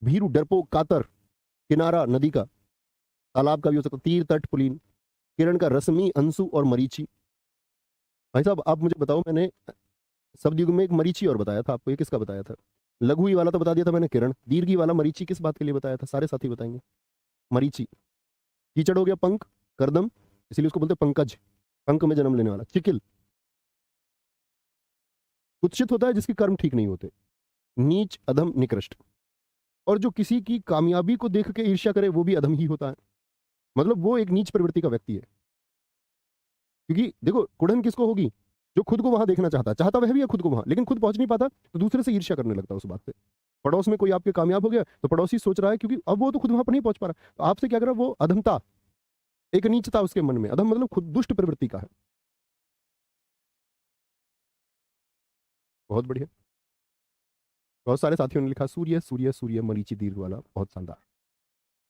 भीरू, डरपोक, कातर, किनारा नदी का, तालाब का भी हो सकता, तीर, तट, पुलीन। किरण का रश्मि, अंशु और मरीची। भाई साहब आप मुझे बताओ, मैंने शब्द युग में एक मरीची और बताया था आपको, ये किसका बताया था? लघु ई वाला तो बता दिया था मैंने किरण, दीर्घ ई वाला मरीची किस बात के लिए बताया था? सारे साथी बताएंगे। मरीची। कीचड़ हो गया पंख, करदम, इसीलिए उसको बोलते हैं पंकज, पंख में जन्म लेने वाला। चिकिल, कुत्सित होता है जिसके कर्म ठीक नहीं होते। नीच, अधम, निकृष्ट। और जो किसी की कामयाबी को देख के ईर्ष्या करे वो भी अधम ही होता है, मतलब वो एक नीच प्रवृत्ति का व्यक्ति है। क्योंकि देखो कुड़न किसको होगी? जो खुद को वहां देखना चाहता, चाहता वह भी है खुद को वहां, लेकिन खुद पहुंच नहीं पाता तो दूसरे से ईर्ष्या करने लगता है उस बात से। पड़ोस में कोई आपके कामयाब हो गया तो पड़ोसी सोच रहा है, क्योंकि अब वो तो खुद वहां पर नहीं पहुंच पा रहा, तो आपसे क्या कर रहा है? वो अधमता, एक नीचता उसके मन में। अधम मतलब खुद दुष्ट प्रवृत्ति का है। बहुत बढ़िया। बहुत सारे साथियों ने लिखा सूर्य सूर्य सूर्य, मरीची दीर्घ वाला, बहुत शानदार,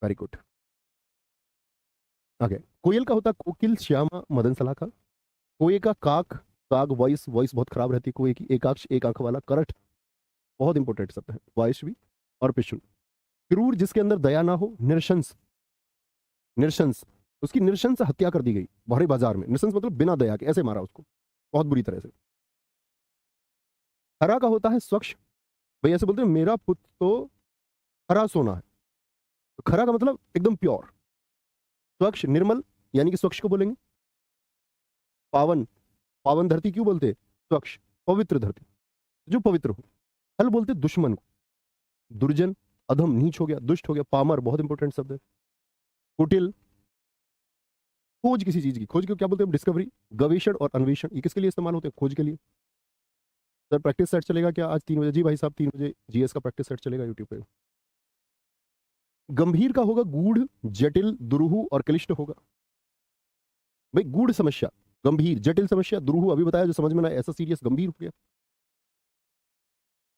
वेरी गुड। आगे, कोयल का होता है कोकिल, श्यामा, मदन सलाह का। कोए का काक, काग, वॉइस, वॉइस बहुत खराब रहती है कोए की। एकाक्ष, एक आंख वाला, करठ, बहुत इंपॉर्टेंट शब्द है, वॉइस भी। और पिशुल। क्रूर, जिसके अंदर दया ना हो। निरशंस, निरशंस, उसकी नृशंस हत्या कर दी गई भारी बाजार में। नृशंस मतलब बिना दया के ऐसे मारा उसको, बहुत बुरी तरह से। हरा का होता है स्वच्छ, भाई ऐसे बोलते हैं मेरा पुत्र तो हरा सोना है, तो खरा का मतलब एकदम प्योर। स्वच्छ, निर्मल, यानी कि स्वच्छ को बोलेंगे। पावन, पावन धरती क्यों बोलते हैं? स्वच्छ, पवित्र धरती, जो पवित्र हो। हल बोलते दुश्मन को। दुर्जन, अधम, नीच हो गया, दुष्ट हो गया। पामर, बहुत इंपॉर्टेंट शब्द है। कुटिल, खोज किसी चीज की, खोज को क्या बोलते हैं? डिस्कवरी। गवेषण और अन्वेषण, ये किसके लिए इस्तेमाल होते हैं? खोज के लिए। सर प्रैक्टिस सेट चलेगा क्या आज 3 बजे? जी भाई साहब 3 बजे जीएस का प्रैक्टिस सेट चलेगा यूट्यूब पे। गंभीर का होगा गूढ़, जटिल, दुरूह और क्लिष्ट होगा। भाई गूढ़ समस्या, गंभीर, जटिल समस्या, दुरूह अभी बताया जो समझ में ना आए, ऐसा सीरियस, गंभीर हो गया।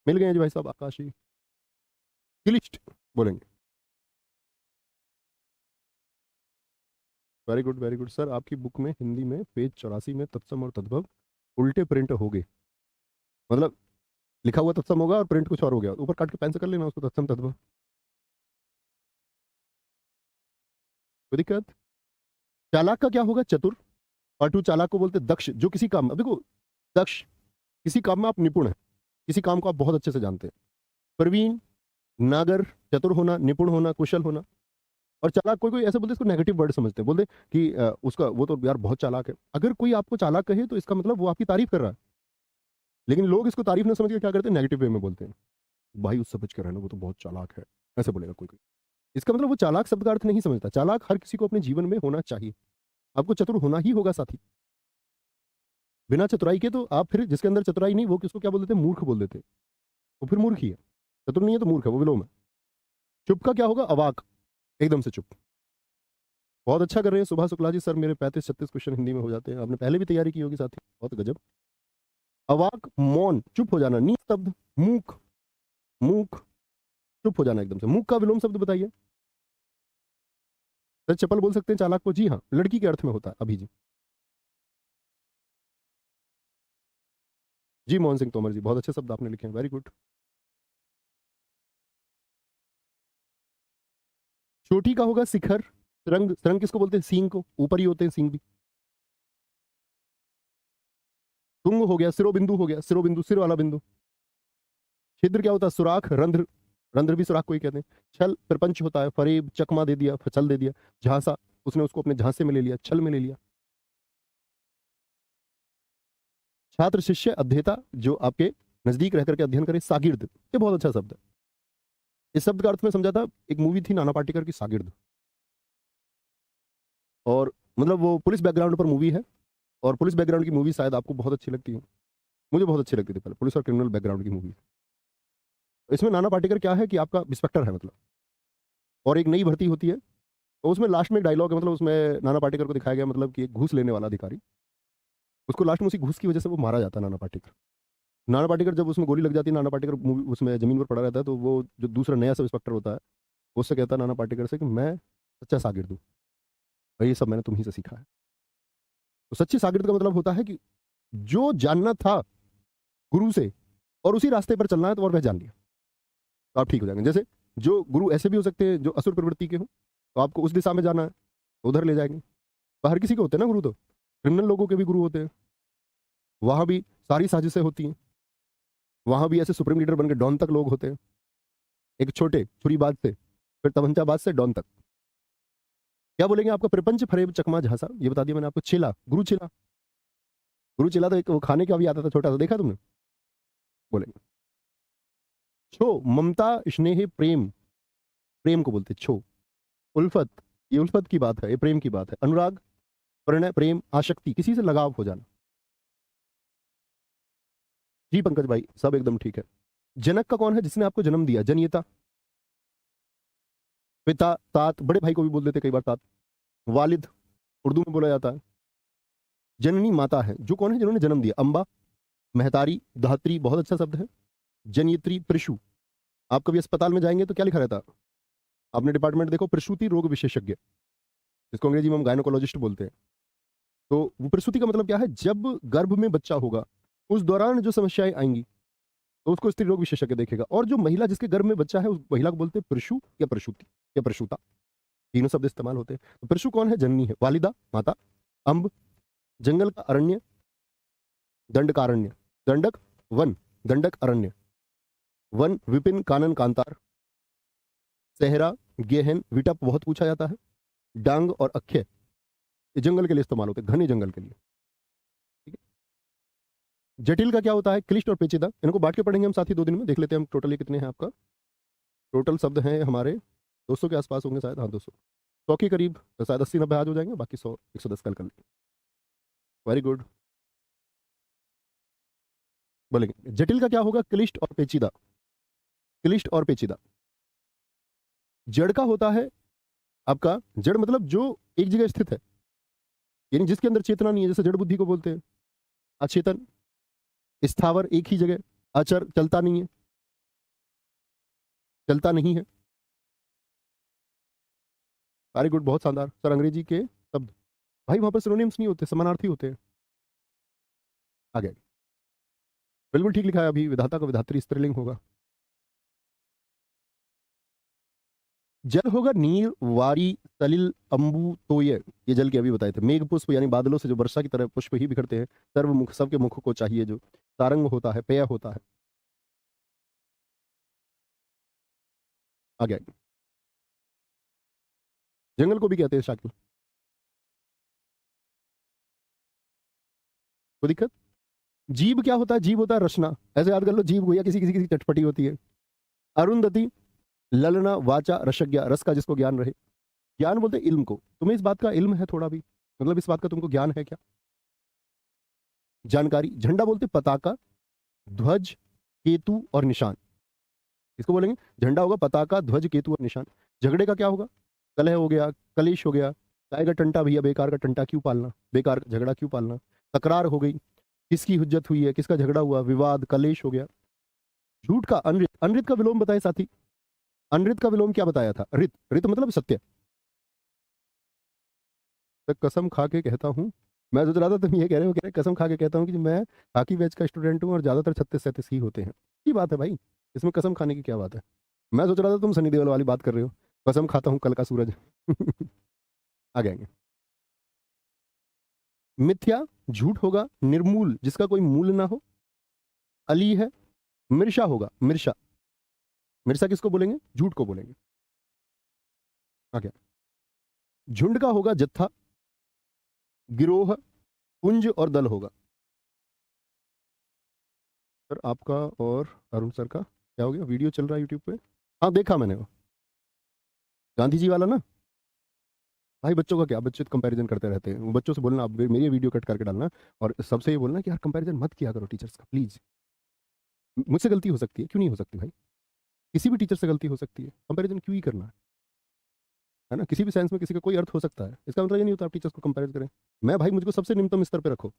मिल गए हैं जी भाई साहब आकाश जी। क्लिष्ट बोलेंगे। Very good very good sir, आपकी बुक में हिंदी में पेज 84 में तत्सम और तद्भव उल्टे प्रिंट हो गए, मतलब लिखा हुआ तत्सम होगा और प्रिंट कुछ और हो गया, ऊपर काट के पेन से कर लेना उसको, तत्सम तद्भव। कोई दिक्कत? चालाक का क्या होगा? चतुर। और टू, चालाक को बोलते दक्ष, जो किसी काम में, देखो दक्ष, किसी काम में आप निपुण हैं, किसी काम को आप बहुत अच्छे से जानते हैं। प्रवीण, नागर, चतुर होना, निपुण होना, कुशल होना। और चालाक, कोई कोई ऐसे बोलते हैं, इसको नेगेटिव वर्ड समझते हैं, बोलते हैं कि उसका वो तो यार बहुत चालाक है। अगर कोई आपको चालाक कहे तो इसका मतलब वो आपकी तारीफ कर रहा है, लेकिन लोग इसको तारीफ ना समझ के क्या करते हैं? नेगेटिव वे में बोलते हैं, भाई उससे बच कर रहना, वो तो बहुत चालाक है, ऐसे बोलेगा कोई कोई। इसका मतलब वो चालाक शब्द का अर्थ नहीं समझता। चालाक हर किसी को अपने जीवन में होना चाहिए, आपको चतुर होना ही होगा साथी। बिना चतुराई के तो आप फिर, जिसके अंदर चतुराई नहीं वो किसको क्या बोल देते हैं? मूर्ख बोल देते हैं, वो फिर मूर्ख ही है। चतुर नहीं है तो मूर्ख है, वो विलोम है। चुप का क्या होगा? अवाक, एकदम से चुप। बहुत अच्छा कर रहे हैं सुभाष शुक्ला जी सर, मेरे 35-36 क्वेश्चन हिंदी में हो जाते हैं, आपने पहले भी तैयारी की होगी साथी, बहुत गजब। अवाक, मौन, चुप हो जाना, निस्तब्ध, मूक, मूक, चुप हो जाना एकदम से। मूक का विलोम शब्द बताइए सर। चपल बोल सकते हैं चालाक को? जी हाँ, लड़की के अर्थ में होता है। अभी जी, जी मोहन सिंह तोमर जी, बहुत अच्छे शब्द आपने लिखे हैं, वेरी गुड। चोटी का होगा शिखर। रंग, रंग किसको बोलते हैं? सींग को, ऊपर ही होते हैं सींग भी। तुंग हो गया, सिरोबिंदु हो गया, सिरोबिंदु, सिर वाला बिंदु। छिद्र क्या होता है? सुराख, रंध्र, रंध्र भी सुराख को ही कहते हैं। छल, प्रपंच होता है। फरेब, चकमा दे दिया, फचल दे दिया। झांसा, उसने उसको अपने झांसे में ले लिया, छल में ले लिया। छात्र, शिष्य, अध्येता, जो आपके नजदीक रहकर के अध्ययन करे। सागिर्द, ये बहुत अच्छा शब्द है। इस शब्द का अर्थ में समझा था, एक मूवी थी नाना पाटेकर की, सागिर्द, और मतलब वो पुलिस बैकग्राउंड पर मूवी है, और पुलिस बैकग्राउंड की मूवी शायद आपको बहुत अच्छी लगती है, मुझे बहुत अच्छी लगती थी पहले, पुलिस और क्रिमिनल बैकग्राउंड की मूवी। इसमें नाना पाटेकर क्या है कि आपका इंस्पेक्टर है मतलब, और एक नई भर्ती होती है, तो उसमें लास्ट में एक डायलॉग है, मतलब उसमें नाना पाटेकर को दिखाया गया, मतलब कि एक घूस लेने वाला अधिकारी, उसको लास्ट में उसी घूस की वजह से वो मारा जाता है नाना पाटेकर। नाना पाटेकर जब उसमें गोली लग जाती है, नाना पाटेकर मूवी उसमें जमीन पर पड़ा रहता है, तो वो जो दूसरा नया सब इंस्पेक्टर होता है वो उससे कहता है नाना पाटेकर से कि मैं सच्चा शागिर्द हूँ और ये सब मैंने तुम्ही से सीखा है। तो सच्चे शागिर्द का मतलब होता है कि जो जानना था गुरु से और उसी रास्ते पर चलना है, तो और वह जान लिया तो आप ठीक हो जाएंगे। जैसे जो गुरु ऐसे भी हो सकते हैं जो असुर प्रवृत्ति के हो, तो आपको उस दिशा में जाना है, उधर ले जाएंगे। पर हर किसी के होते हैं ना गुरु, तो क्रिमिनल लोगों के भी गुरु होते हैं, वहां भी सारी साजिशें होती हैं, वहां भी ऐसे सुप्रीम लीडर बन के डॉन तक लोग होते हैं, एक छोटे छुरीबाज से फिर तमंचाबाज से डॉन तक। क्या बोलेंगे आपका प्रपंच फरेब चकमा झांसा, ये बता दिया मैंने आपको। चेला, गुरु चेला, गुरु चेला तो एक वो खाने का भी आता था छोटा सा, देखा तुमने? बोलेंगे छो, ममता स्नेह प्रेम, प्रेम को बोलते छो। उल्फत, ये उल्फत की बात है, ये प्रेम की बात है। अनुराग, प्रणय, प्रेम, आसक्ति, किसी से लगाव हो जाना। जी पंकज भाई, सब एकदम ठीक है। जनक का कौन है? जिसने आपको जन्म दिया, जनियता। पिता, तात, बड़े भाई को भी बोल देते कई बार तात। वालिद, उर्दू में बोला जाता है। जननी माता है, जो कौन है? जिन्होंने जन्म दिया। अंबा, महतारी, धात्री, बहुत अच्छा शब्द है। जनियत्री, प्रशु। आप कभी अस्पताल में जाएंगे तो क्या लिखा रहता है? आपने डिपार्टमेंट देखो, प्रसूति रोग विशेषज्ञ, जिसको अंग्रेजी में हम गायनोकोलॉजिस्ट बोलते हैं। तो वो प्रसूति का मतलब क्या है? जब गर्भ में बच्चा होगा उस दौरान जो समस्याएं आएंगी तो उसको स्त्री रोग विशेषज्ञ देखेगा। और जो महिला जिसके गर्भ में बच्चा है उस महिला को बोलते हैं प्रशु या प्रसूति या प्रसूता, तीनों शब्द इस्तेमाल होते हैं। तो प्रशु कौन है? जननी है। वालिदा, माता। अंब, जंगल का अरण्य, दंडकारण्य, दंडक वन, दंडक अरण्य, वन विपिन कानन कांतार, सहरा, गेहन, विटप बहुत पूछा जाता है। डांग और अक्षय, ये जंगल के लिए इस्तेमाल होते हैं, घने जंगल के लिए। ठीक है। जटिल का क्या होता है? क्लिष्ट और पेचीदा। इनको बांट के पढ़ेंगे हम साथी 2 दिन में, देख लेते हैं हम टोटल ये कितने हैं आपका। टोटल शब्द हैं हमारे 200 के आसपास होंगे शायद, हाँ 200, 100 के करीब, तो शायद 80-90 आज हो जाएंगे, बाकी 100 110 कल कर लेंगे। Very good. बोलेंगे जटिल का क्या होगा? क्लिष्ट और पेचीदा, क्लिष्ट और पेचीदा। जड़ का होता है आपका, जड़ मतलब जो एक जगह स्थित है, यानी जिसके अंदर चेतना नहीं है, जैसे जड़ बुद्धि को बोलते हैं। अचेतन, स्थावर, एक ही जगह, अचर, चलता नहीं है, चलता नहीं है। वेरी गुड, बहुत शानदार सर। अंग्रेजी के शब्द भाई वहां पर सिनोनिम्स नहीं होते, समानार्थी होते हैं। आगे बिल्कुल ठीक लिखा है। अभी विधाता का विधात्री स्त्रीलिंग होगा। जल होगा नीर, वारी, सलिल, अंबु, तोय, ये जल के अभी बताए थे। मेघ पुष्प यानी बादलों से जो वर्षा की तरह पुष्प ही बिखरते हैं। सर्वमुख, सबके मुख को चाहिए जो। सारंग होता है, पेय होता है। आगे जंगल को भी कहते हैं शाकिल, कोई दिक्कत? जीव क्या होता है? जीव होता है रचना, ऐसे याद कर लो। जीव हुआ किसी किसी की चटपटी होती है। अरुंधति, ललना, वाचा, रसज्ञ, रस का जिसको ज्ञान रहे। ज्ञान बोलते हैं इल्म को। तुम्हें इस बात का इल्म है थोड़ा भी, मतलब इस बात का तुमको ज्ञान है क्या? जानकारी। झंडा बोलते पताका, ध्वज, केतु और निशान। इसको बोलेंगे झंडा होगा पताका, ध्वज, केतु और निशान। झगड़े का क्या होगा? कलह हो गया, कलेश हो गया। काय का टंटा भैया, बेकार का टंटा क्यों पालना, बेकार झगड़ा क्यों पालना। तकरार हो गई, किसकी हुज्जत हुई है, किसका झगड़ा हुआ, विवाद, कलेश हो गया। झूठ का अनृत, अनृत का विलोम बताए साथी। अनृत का विलोम क्या बताया था? रित, रित मतलब सत्य। तो कसम खा के कहता हूँ, मैं सोच रहा था तुम ये कह रहे हो, कह रहे कसम खा के कहता हूँ कि मैं हाकी बैच का स्टूडेंट हूँ और ज्यादातर 36-37 ही होते हैं। की बात है भाई, इसमें कसम खाने की क्या बात है? मैं सोच रहा था तुम सनी देओल वाली बात कर रहे हो, कसम खाता हूँ कल का सूरज। आ जाएंगे। मिथ्या, झूठ होगा। निर्मूल, जिसका कोई मूल ना हो। अली है। मिर्शा होगा, मिर्शा, मिर्शा किसको बोलेंगे? झूठ को बोलेंगे। आ गया। झुंड का होगा जत्था, गिरोह, पुंज और दल होगा। सर आपका और अरुण सर का क्या हो गया? वीडियो चल रहा है यूट्यूब पे? हाँ देखा मैंने वो, गांधी जी वाला ना। भाई बच्चों का क्या, बच्चे तो कंपैरिजन करते रहते हैं। वो बच्चों से बोलना, आप मेरी वीडियो कट करके डालना और सबसे ये बोलना कि यार कंपैरिजन मत किया करो टीचर्स का प्लीज। मुझसे गलती हो सकती है, क्यों नहीं हो सकती भाई? किसी भी टीचर से गलती हो सकती है, कंपैरिजन क्यों ही करना है ना? किसी भी साइंस में किसी का कोई अर्थ हो सकता है, इसका मतलब ये नहीं होता आप टीचर्स को कंपेयर करें। मैं भाई, मुझको सबसे निम्नतम स्तर पे रखो,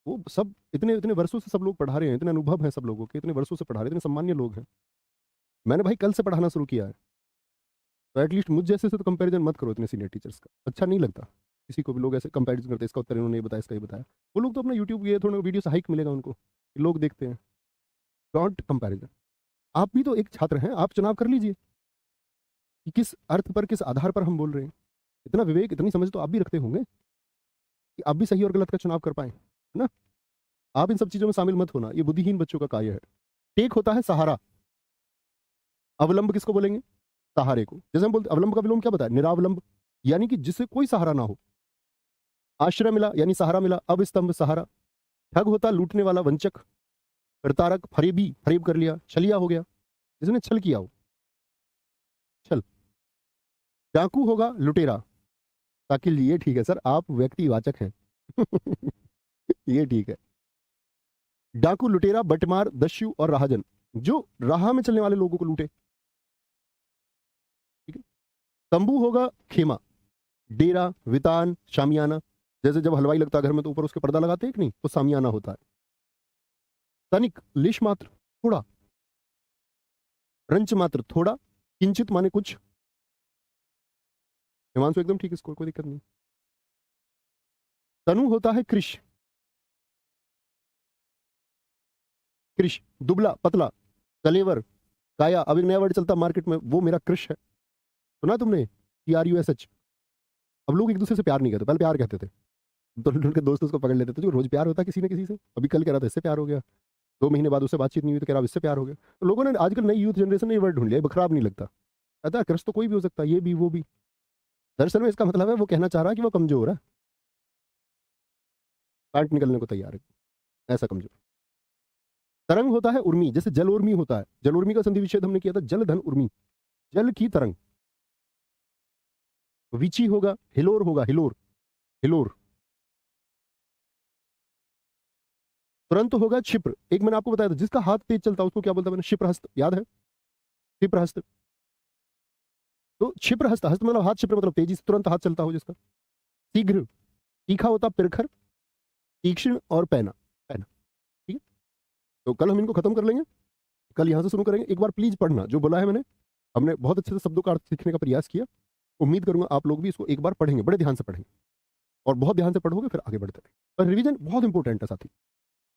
वो सब इतने इतने वर्षों से सब लोग पढ़ा रहे हैं, इतने अनुभव है सब लोगों के, इतने वर्षों से पढ़ा रहे हैं, इतने सम्मान्य लोग हैं। मैंने भाई कल से पढ़ाना शुरू किया है, तो एटलीस्ट मुझ जैसे से तो कंपैरिजन मत करो इतने सीनियर टीचर्स का, अच्छा नहीं लगता किसी को भी लोग ऐसे कंपैरिजन करते हैं, इसका उत्तर इन्होंने ये बताया, इसका ये बताया। वो लोग तो अपना यूट्यूब ये थोड़ा वीडियो से हाइक मिलेगा उनको, लोग देखते हैं। Don't comparison. आप भी तो एक छात्र हैं, आप चुनाव कर लीजिए कि किस अर्थ पर, किस आधार पर हम बोल रहे हैं। इतना विवेक, इतनी समझ तो आप भी रखते होंगे कि आप भी सही और गलत का चुनाव कर पाए, है ना। आप इन सब चीजों में शामिल मत होना, ये बुद्धिहीन बच्चों का कार्य है। टेक होता है सहारा, अवलंब किसको बोलेंगे? सहारे को। जैसे हम बोलते अवलंब का विलोम क्या बताया? निरावलंब, यानी कि जिससे कोई सहारा ना हो। आश्रय मिला यानी सहारा मिला, अब स्तंभ सहारा। ठग होता लूटने वाला, वंचक। प्रतारक फरेबी, फरेब कर लिया, छलिया हो गया, जिसने छल किया हो, छल। डाकू होगा लुटेरा, ताकि ये ठीक है सर, आप व्यक्तिवाचक हैं। ये ठीक है। डाकू, लुटेरा, बटमार, दस्यु और राहजन, जो राह में चलने वाले लोगों को लूटे। ठीक है। तंबू होगा खेमा, डेरा, वितान, शामियाना। जैसे जब हलवाई लगता है घर में तो ऊपर उसके पर्दा लगाते हैं कि नहीं, तो शामियाना होता है। तनिक, लिश मात्र, थोड़ा। रंच मात्र, थोड़ा। किंचित माने कुछ। हिमांशु एकदम ठीक, इसको कोई दिक्कत नहीं। तनु होता है कृष, कृष, दुबला, पतला, कलेवर, काया। अब एक नया वर्ड चलता मार्केट में, वो मेरा कृष है। सुना तुमने? TRUSH। अब लोग एक दूसरे से प्यार नहीं करते, पहले प्यार कहते थे, तो उनके दोस्त उसको पकड़ लेते थे, जो रोज प्यार होता है किसी न किसी से। अभी कल कह रहा था इससे प्यार हो गया, 2 महीने बाद उससे बातचीत नहीं हुई तो कह रहा इससे प्यार हो गया। तो लोगों ने आजकल नई यूथ जनरेशन ने ये वर्ड ढूंढ लिया, खराब नहीं लगता। कहता है क्रश तो कोई भी हो सकता है, ये भी वो भी। दरअसल में इसका मतलब है वो कहना चाह रहा है कि वो कमजोर है, पैंट निकलने को तैयार है, ऐसा कमजोर। तरंग होता है उर्मी, जैसे जल उर्मी होता है, जल उर्मी का संधि विच्छेद हमने किया था, जल धन उर्मी, जल की तरंग। विची होगा, हिलोर होगा, हिलोर, हिलोर। तुरंत होगा क्षिप्र, एक मैंने आपको बताया था जिसका हाथ तेज चलता है उसको क्या बोलता है मैंने? क्षिप्रहस्त, याद है? क्षिप्रहस्त। तो क्षिप्रहस्त, हस्त मतलब हाथ, क्षिप्र मतलब तेजी से तुरंत हाथ चलता हो जिसका। शीघ्र, तीखा होता पिरखर, तीक्ष्ण और पैना, पैना। ठीक है। तो कल हम इनको खत्म कर लेंगे, कल यहां से शुरू करेंगे। एक बार प्लीज पढ़ना जो बोला है मैंने, हमने बहुत अच्छे से शब्दों का अर्थ सीखने का प्रयास किया। उम्मीद करूंगा आप लोग भी इसको एक बार पढ़ेंगे, बड़े ध्यान से पढ़ेंगे, और बहुत ध्यान से पढ़ोगे फिर आगे बढ़ते रहेंगे। पर रिवीजन बहुत इंपॉर्टेंट है साथी,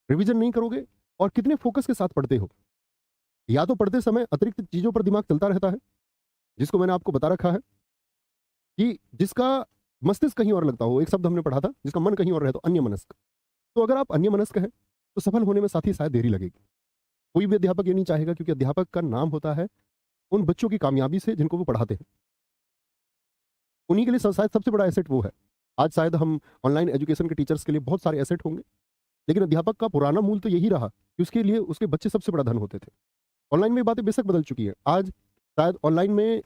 रिवीजन नहीं करोगे और कितने फोकस के साथ पढ़ते हो, या तो पढ़ते समय अतिरिक्त चीजों पर दिमाग चलता रहता है, जिसको मैंने आपको बता रखा है कि जिसका मस्तिष्क कहीं और लगता हो, एक शब्द हमने पढ़ा था, जिसका मन कहीं और रहे तो अन्य मनस्क। तो अगर आप अन्य मनस्क हैं तो सफल होने में साथी शायद देरी लगेगी। कोई भी अध्यापक ये नहीं चाहेगा, क्योंकि अध्यापक का नाम होता है उन बच्चों की कामयाबी से जिनको वो पढ़ाते हैं, उन्हीं के लिए शायद सबसे बड़ा एसेट वो है। आज शायद हम ऑनलाइन एजुकेशन के टीचर्स के लिए बहुत सारे एसेट होंगे, लेकिन अध्यापक का पुराना मूल तो यही रहा कि उसके लिए उसके बच्चे सबसे बड़ा धन होते थे। ऑनलाइन में बातें बेशक बदल चुकी है, आज शायद ऑनलाइन में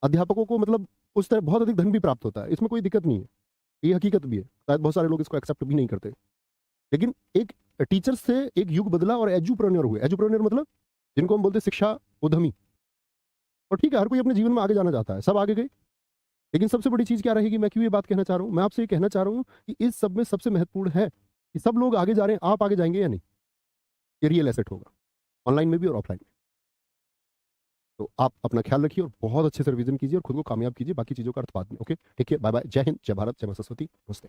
अध्यापकों को मतलब उस तरह बहुत अधिक धन भी प्राप्त होता है, इसमें कोई दिक्कत नहीं है, ये हकीकत भी है। शायद बहुत सारे लोग इसको एक्सेप्ट भी नहीं करते, लेकिन एक टीचर से एक युग बदला और एजुप्रेन्योर हुए। एजुप्रेन्योर मतलब जिनको हम बोलते हैं शिक्षा उद्यमी। और ठीक है, हर कोई अपने जीवन में आगे जाना चाहता है, सब आगे गए, लेकिन सबसे बड़ी चीज क्या रहेगी? मैं क्यों ये बात कहना चाह रहा हूं? मैं आपसे ये कहना चाह रहा हूं कि इस सब में सबसे महत्वपूर्ण है कि सब लोग आगे जा रहे हैं, आप आगे जाएंगे या नहीं, ये रियल एसेट होगा, ऑनलाइन में भी और ऑफलाइन में। तो आप अपना ख्याल रखिए और बहुत अच्छे से रिवीजन कीजिए और खुद को कामयाब कीजिए, बाकी चीजों का अर्थ बाद में। ओके, ठीक है, बाय बाय, जय हिंद, जय भारत, जय मां सरस्वती, नमस्ते।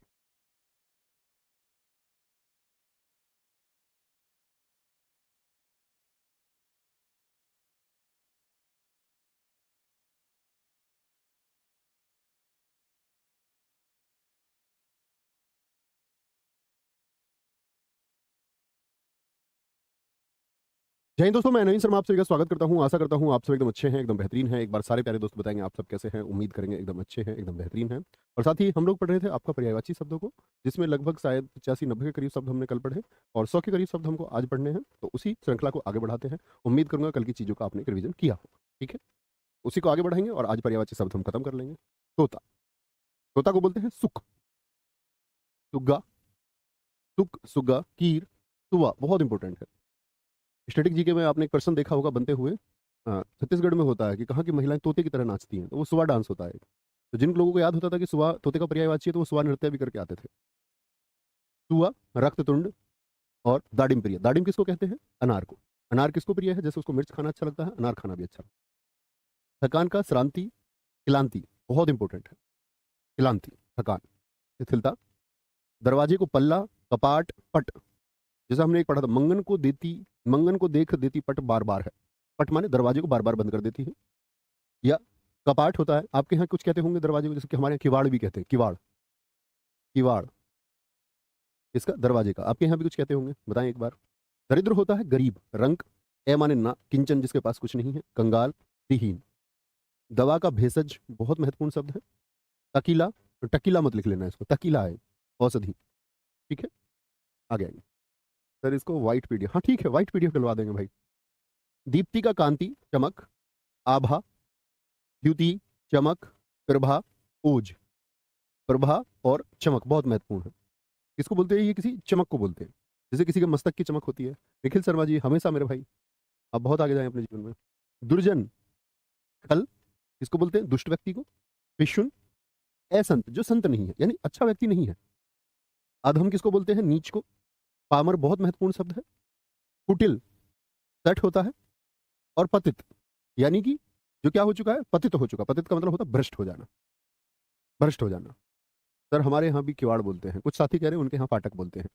जय हिंद दोस्तों, मैं नवीन शर्मा आप सभी का स्वागत करता हूं। आशा करता हूं आप सब एकदम अच्छे हैं, एकदम बेहतरीन हैं। एक बार सारे प्यारे दोस्त बताएंगे आप सब कैसे हैं, उम्मीद करेंगे एकदम अच्छे हैं, एकदम बेहतरीन हैं। और साथ ही हम लोग पढ़ रहे थे आपका पर्यायवाची शब्दों को, जिसमें लगभग शायद 85-90 के करीब शब्द हमने कल पढ़े और 100 के करीब शब्द हमको आज पढ़ने हैं। तो उसी श्रृंखला को आगे बढ़ाते हैं। उम्मीद करूंगा कल की चीज़ों का आपने रिविजन किया हो। ठीक है, उसी को आगे बढ़ाएंगे और आज पर्यायवाची शब्द हम खत्म कर लेंगे। तोता, तोता को बोलते हैं सुख, सुग्गा, सुख, सुग्गा, कीर, सुआ, बहुत इंपॉर्टेंट है। स्टैटिक जीके में आपने एक पर्सन देखा होगा बनते हुए, छत्तीसगढ़ में होता है कि कहाँ की महिलाएं तोते की तरह नाचती हैं, तो वो सुआ डांस होता है। तो जिन लोगों को याद होता था कि सुआ तोते का पर्यायवाची है, तो वो सुआ नृत्य भी करके आते थे। सुआ, रक्ततुंड और दाडिम प्रिय। दाडिम किसको कहते हैं? अनार को। अनार किसको प्रिय है? जैसे उसको मिर्च खाना अच्छा लगता है, अनार खाना भी अच्छा लगता है। थकान का श्रांति, क्लांति बहुत इंपॉर्टेंट है। क्लांति, थकान, शिथिलता। दरवाजे को पल्ला, कपाट, पट। जैसा हमने एक पढ़ा था, मंगन को देख देती पट बार बार है। पट माने दरवाजे को बार बार बंद कर देती है। या कपाट होता है, आपके यहाँ कुछ कहते होंगे दरवाजे को, जैसे कि हमारे यहाँ किवाड़ भी कहते हैं। किवाड़, किवाड़ इसका दरवाजे का, आपके यहाँ भी कुछ कहते होंगे, बताएं एक बार। दरिद्र होता है गरीब। रंक, ए माने ना, किंचन जिसके पास कुछ नहीं है। कंगाल, दिहीन। दवा का भेषज बहुत महत्वपूर्ण शब्द है। तकीला, तो टकीला मत लिख लेना इसको, तकीला है औषधि। ठीक है, आगे आएंगे सर। इसको व्हाइट पीडीएफ, हाँ ठीक है, व्हाइट पीडीएफ डलवा देंगे भाई। दीप्ति का कांति, चमक, आभा, द्युति, चमक, प्रभा, ओज। प्रभा और चमक बहुत महत्वपूर्ण है। किसको बोलते हैं? ये किसी चमक को बोलते हैं, जैसे किसी के मस्तक की चमक होती है। निखिल शर्मा जी हमेशा मेरे भाई, आप बहुत आगे जाएं अपने जीवन में। दुर्जन, खल, किसको बोलते हैं? दुष्ट व्यक्ति को। विष्णु, असंत, जो संत नहीं है, यानी अच्छा व्यक्ति नहीं है। अधम किसको बोलते हैं? नीच को। पामर बहुत महत्वपूर्ण शब्द है। कुटिल, सठ होता है। और पतित, यानी कि जो क्या हो चुका है? पतित हो चुका। पतित का मतलब होता है भ्रष्ट हो जाना, भ्रष्ट हो जाना। सर हमारे यहाँ भी किवाड़ बोलते हैं, कुछ साथी कह रहे हैं उनके यहाँ फाटक बोलते हैं।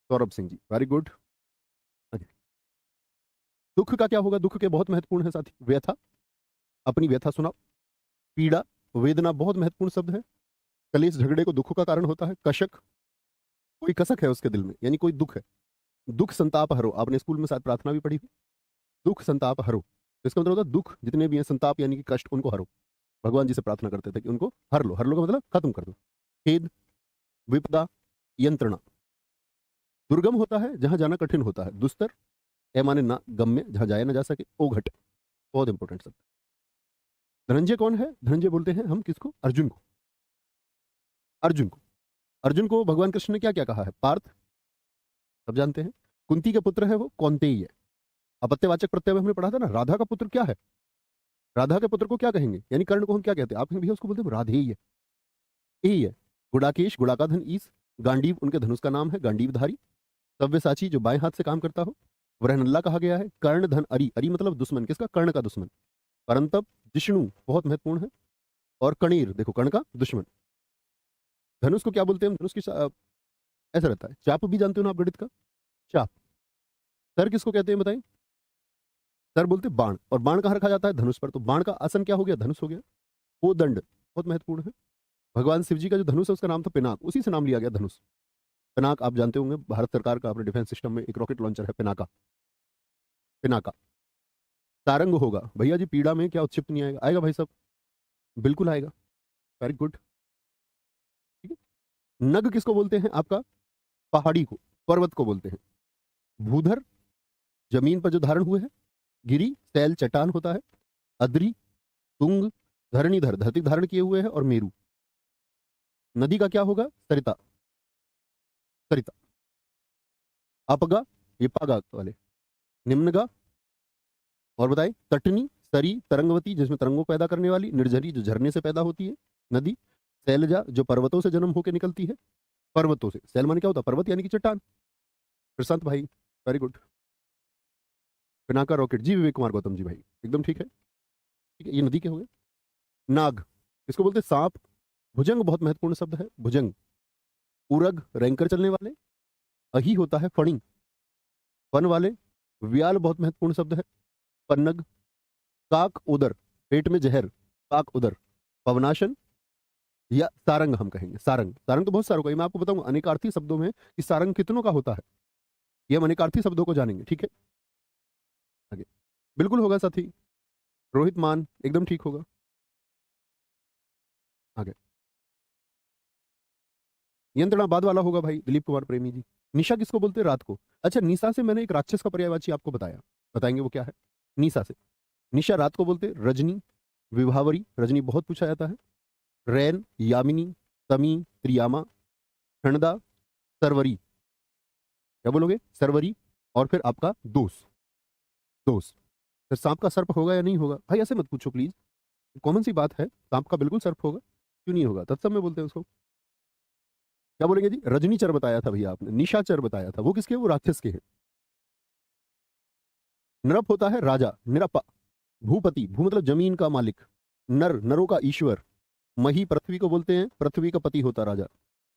Saurabh Singh ji, very good. दुख का क्या होगा? दुख के बहुत महत्वपूर्ण है साथी। व्यथा, अपनी व्यथा सुनाओ। पीड़ा, वेदना बहुत महत्वपूर्ण शब्द है। कलेश, झगड़े को दुख का कारण होता है। कशक, कोई कसक है उसके दिल में, यानी कोई दुख है। दुख संताप हरो, आपने स्कूल में शायद प्रार्थना भी पढ़ी हो। दुख संताप हरो, तो इसका मतलब होता है दुख जितने भी हैं, संताप यानी कि कष्ट, उनको हरो। भगवान जी से प्रार्थना करते थे कि उनको हर लो। हर लो का मतलब खत्म कर दो। खेद, विपदा, यंत्रणा। दुर्गम होता है जहां जाना कठिन होता है। दुस्तर, ए माने ना, गम्य, जहां जाया ना जा सके। ओघट, बहुत इंपॉर्टेंट शब्द। धनंजय कौन है? धनंजय बोलते हैं हम किसको? अर्जुन को। अर्जुन को, अर्जुन को भगवान कृष्ण ने क्या क्या कहा है? पार्थ, सब जानते हैं। कुंती के पुत्र है वो, कौन्तेय। अपत्यवाचक प्रत्यय में हमने पढ़ा था ना, राधा का पुत्र क्या है? राधा के पुत्र को क्या कहेंगे? यानी कर्ण को हम क्या कहते हैं? आप कहेंगे भैया उसको बोलते हैं राधेय, यही है। गुड़ाकेश, गुड़ाकाधन ईस। गांडीव उनके धनुष का नाम है, गांडीवधारी। सव्यसाची, जो बाएं हाथ से काम करता हो। वरहनल्ला कहा गया है। कर्ण धन अरि, अरि मतलब दुश्मन, किसका? कर्ण का दुश्मन। परंतप, जिष्णु बहुत महत्वपूर्ण है। और कणीर, देखो कर्ण का दुश्मन। धनुष को क्या बोलते हैं हम? धनुष की ऐसा रहता है। चाप भी जानते हो ना आप, गणित का चाप। सर किसको कहते हैं बताएं? सर बोलते हैं बाण, और बाण कहाँ रखा जाता है? धनुष पर। तो बाण का आसन क्या हो गया? धनुष हो गया। वो दंड बहुत महत्वपूर्ण है। भगवान शिव जी का जो धनुष है उसका नाम था पिनाक, उसी से नाम लिया गया धनुष। पिनाक आप जानते होंगे, भारत सरकार का अपने डिफेंस सिस्टम में एक रॉकेट लॉन्चर है पिनाका। पिनाका। सारंग होगा भैया जी, पीड़ा में क्या उत्क्षिप्त नहीं आएगा? आएगा भाई साहब, बिल्कुल आएगा। Very good. ठीक है। नग किसको बोलते हैं आपका? पहाड़ी को, पर्वत को बोलते हैं। भूधर, जमीन पर जो धारण हुए हैं। गिरी, सैल, चट्टान होता है। अद्री, तुंग, धरणीधर, धरती धारण किए हुए हैं। और मेरू। नदी का क्या होगा? सरिता, सरिता। अपगा, ये पागा वाले। निम्नगा, और बताएं। तटनी, सरी, तरंगवती जिसमें तरंगों पैदा करने वाली। निर्झरी, जो झरने से पैदा होती है नदी। शैलजा, जो पर्वतों से जन्म होकर निकलती है। पर्वतों से, शैल माने क्या होता है? पर्वत यानी कि चट्टान। प्रशांत भाई, वेरी गुड। पिनाका रॉकेट जी, विवेक कुमार गौतम जी भाई, एकदम ठीक है। ठीक है, ये नदी के हो गए। नाग, इसको बोलते हैं सांप। भुजंग बहुत महत्वपूर्ण शब्द है, भुजंग। उरग, रैंकर चलने वाले। अही होता है फणी, फन वाले। व्याल बहुत महत्वपूर्ण शब्द है, पन्नग। काक उदर, पेट में जहर, काक उदर। पवनाशन, या सारंग हम कहेंगे। सारंग, सारंग तो बहुत सारों का, ये मैं आपको बताऊंगा अनेकार्थी शब्दों में कि सारंग कितनों का होता है। ये हम अनेकार्थी शब्दों को जानेंगे, ठीक है। आगे बिल्कुल होगा साथी। रोहित मान, एकदम ठीक होगा। आगे यंत्रणा बाद वाला होगा भाई, दिलीप कुमार प्रेमी जी। निशा किसको बोलते हैं? रात को। अच्छा, निशा से मैंने एक राक्षस का पर्यायवाची आपको बताया, बताएंगे वो क्या है। निशा से, निशा रात को बोलते हैं। रजनी, विभावरी, रजनी बहुत पूछा जाता है। रैन, यामिनी, तमी, त्रियामा। ठंडा, सरवरी, क्या बोलोगे? सरवरी। और फिर आपका दोष, दोष। फिर सांप का सर्प होगा या नहीं होगा? भाई ऐसे मत पूछो प्लीज, कॉमन सी बात है, सांप का बिल्कुल सर्प होगा, क्यों नहीं होगा? तत्सम में बोलते हैं उसको। क्या बोलेंगे जी? रजनीचर बताया था भैया आपने, निशाचर बताया था, वो किसके? वो राक्षस के हैं। नृप होता है राजा, निरपा। भूपति, भू मतलब जमीन का मालिक। नर, नरों का ईश्वर। मही, पृथ्वी को बोलते हैं, पृथ्वी का पति होता राजा।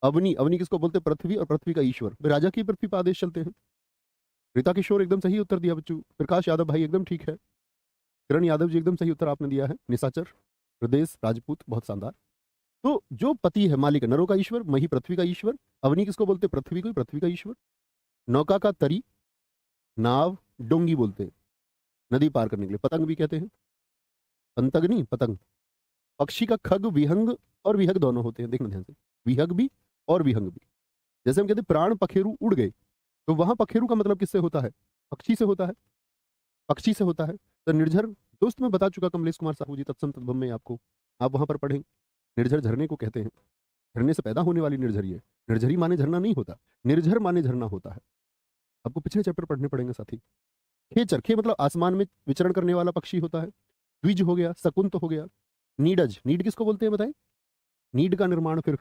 अवनी, अवनी किसको बोलते हैं? पृथ्वी और पृथ्वी का ईश्वर। भाई राजा की पृथ्वी पर आदेश चलते हैं। रीता किशोर एकदम सही उत्तर दिया बच्चों। प्रकाश यादव भाई एकदम ठीक है। किरण यादव जी एकदम सही उत्तर आपने दिया है। निशाचर, हृदय राजपूत, बहुत शानदार। तो जो पति है, मालिक है, नरों का ईश्वर। मही, पृथ्वी का ईश्वर। अवनी किसको बोलते हैं? पृथ्वी को, पृथ्वी का ईश्वर। नौका का तरी, नाव, डोंगी बोलते हैं नदी पार करने के लिए। पतंग भी कहते हैं, पंतग नहीं, पतंग। पक्षी का खग, विहंग और विहग दोनों होते हैं, देखना ध्यान से। विहग भी और विहंग भी। जैसे हम कहते हैं प्राण पखेरु उड़ गए, तो वहां पखेरु का मतलब किससे होता है? पक्षी से होता है, पक्षी से होता है। तो निर्झर, दोस्त मैं बता चुका कमलेश कुमार साहू जी तत्सम तद्भव में आपको, आप वहां पर पढ़ें। निर्झर झरने को कहते हैं, झरने से पैदा होने वाली निर्झरी है। निर्झरी माने झरना नहीं होता, निर्झर माने झरना होता है। आपको पिछले चैप्टर पढ़ने पड़ेंगे साथी। खेचर, खे मतलब आसमान में विचरण करने वाला पक्षी होता है। द्विज हो गया, शकुंत हो गया। नीडज, नीड किसको बोलते हैं बताएं? नीड का निर्माण फिर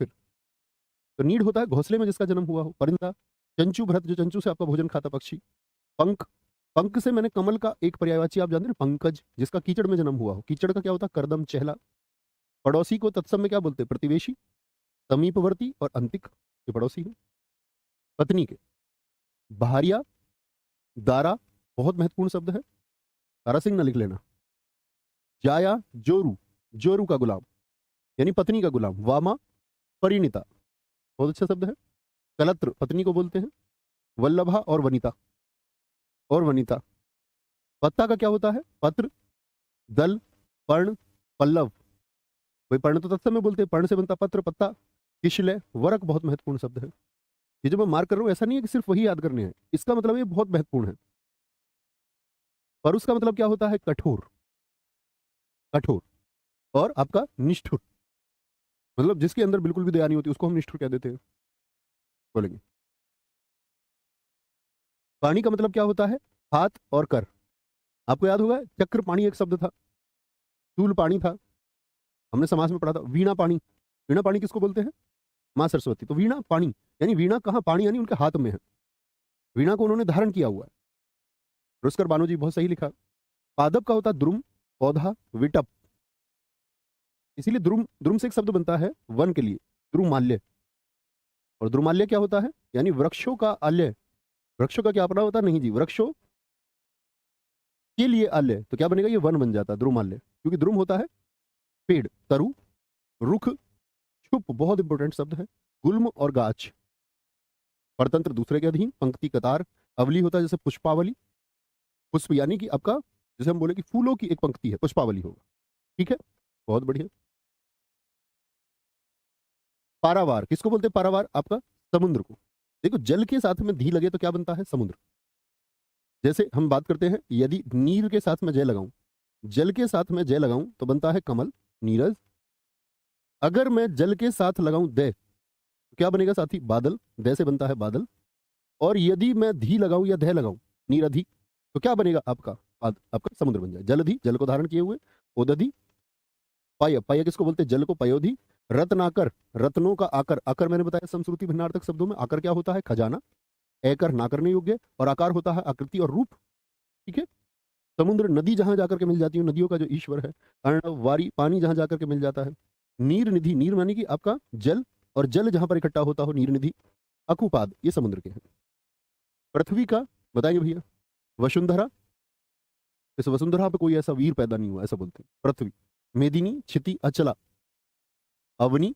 तो नीड होता है घोंसले में जिसका जन्म हुआ हो। परिंदा, चंचू भरत, जो चंचू से आपका भोजन खाता पक्षी। पंख, पंख से मैंने कमल का एक पर्यायवाची आप जानते हैं, पंकज, जिसका कीचड़ में जन्म हुआ हो। कीचड़ का क्या होता है? करदम, चेहला। पड़ोसी को तत्सम में क्या बोलते हैं? प्रतिवेशी, समीपवर्ती और अंतिक, ये पड़ोसी है। पत्नी के बहारिया, दारा, बहुत महत्वपूर्ण शब्द है, तारा सिंह ना लिख लेना। जाया, जोरू, जोरू का गुलाम यानी पत्नी का गुलाम। वामा, परिणीता, बहुत अच्छा शब्द है। कलत्र, पत्नी को बोलते हैं। वल्लभा और वनिता, और वनिता। पत्ता का क्या होता है? पत्र, दल, पर्ण, पल्लव। भाई पर्ण तो तत्सम में बोलते हैं, पर्ण से बनता पत्र, पत्ता। किशलय, वरक, बहुत महत्वपूर्ण शब्द है। ये जो मैं मार्क कर रहा हूं ऐसा नहीं है कि सिर्फ वही याद करने हैं, इसका मतलब ये बहुत महत्वपूर्ण है। पर उसका मतलब क्या होता है? कठोर, कठोर। और आपका निष्ठुर, मतलब जिसके अंदर बिल्कुल भी दया नहीं होती उसको हम निष्ठुर कह देते हैं। बोलेंगे पानी का मतलब क्या होता है? हाथ और कर। आपको याद होगा चक्र पाणी एक शब्द था, शूल पाणी था, हमने समाज में पढ़ा था। वीणा पाणी, वीणा पाणी किसको बोलते हैं? माँ सरस्वती। तो वीणा पाणी यानी वीणा कहाँ? पाणी यानी उनके हाथ में है, वीणा को उन्होंने धारण किया हुआ है। रुस्कर बानो जी बहुत सही लिखा। पादप का होता है द्रुम, पौधा, विटप। इसीलिए द्रुम, द्रुम से एक शब्द बनता है वन के लिए, द्रुमाल्य। और द्रुमाल्य क्या होता है? यानी वृक्षों का आल्य। वृक्षों का क्या अपना होता है? नहीं जी, वृक्षों के लिए आल्य, तो क्या बनेगा? ये वन बन जाता है द्रुमाल्य, क्योंकि द्रुम होता है पेड़, तरु, रुख, छुप, बहुत इंपॉर्टेंट शब्द है। गुल्म और गाछ। परतंत्र दूसरे के अधीन। पंक्ति, कतार। अवली होता है जैसे पुष्पावली, पुष्प यानी कि आपका, जैसे हम बोले कि फूलों की एक पंक्ति है, पुष्पावली होगा। ठीक है, बहुत बढ़िया। पारावार किसको बोलते हैं? पारावार आपका समुद्र को। देखो जल के साथ में धी लगे तो क्या बनता है? समुद्र। जैसे हम बात करते हैं, यदि नीर के साथ में जय लगाऊं, जल के साथ में जय लगाऊं तो बनता है कमल, नीरज। अगर मैं जल के साथ लगाऊं दय, तो क्या बनेगा साथी? बादल, दय से बनता है बादल। और यदि मैं धी लगाऊं या दह लगाऊं, नीरधि, तो क्या बनेगा? आपका आपका समुद्र बन जाए। जलधि, जल को धारण किए हुए। ओदधि, पय, पय किसको बोलते हैं? जल को। पयोधि, रत्नाकर, रत्नों का आकर। आकर मैंने बताया समश्रुति भिन्नार्थक शब्दों में आकर क्या होता है? खजाना। एकर, ना करने योग्य, और आकार होता है आकृति और रूप। ठीक है। समुद्र, नदी जहां जाकर के मिल जाती है, नदियों का जो ईश्वर है। अर्णव, वारी, पानी जहां जाकर के मिल जाता है। नीर निधि, नीर मानी कि आपका जल, और जल जहां पर इकट्ठा होता हो, नीर निधि। अकुपाद, ये समुद्र के हैं। पृथ्वी का बताएंगे भैया? वसुंधरा, इस वसुंधरा पे कोई ऐसा वीर पैदा नहीं हुआ, ऐसा बोलते हैं। पृथ्वी। मेदिनी, क्षिति, अचला। अवनी,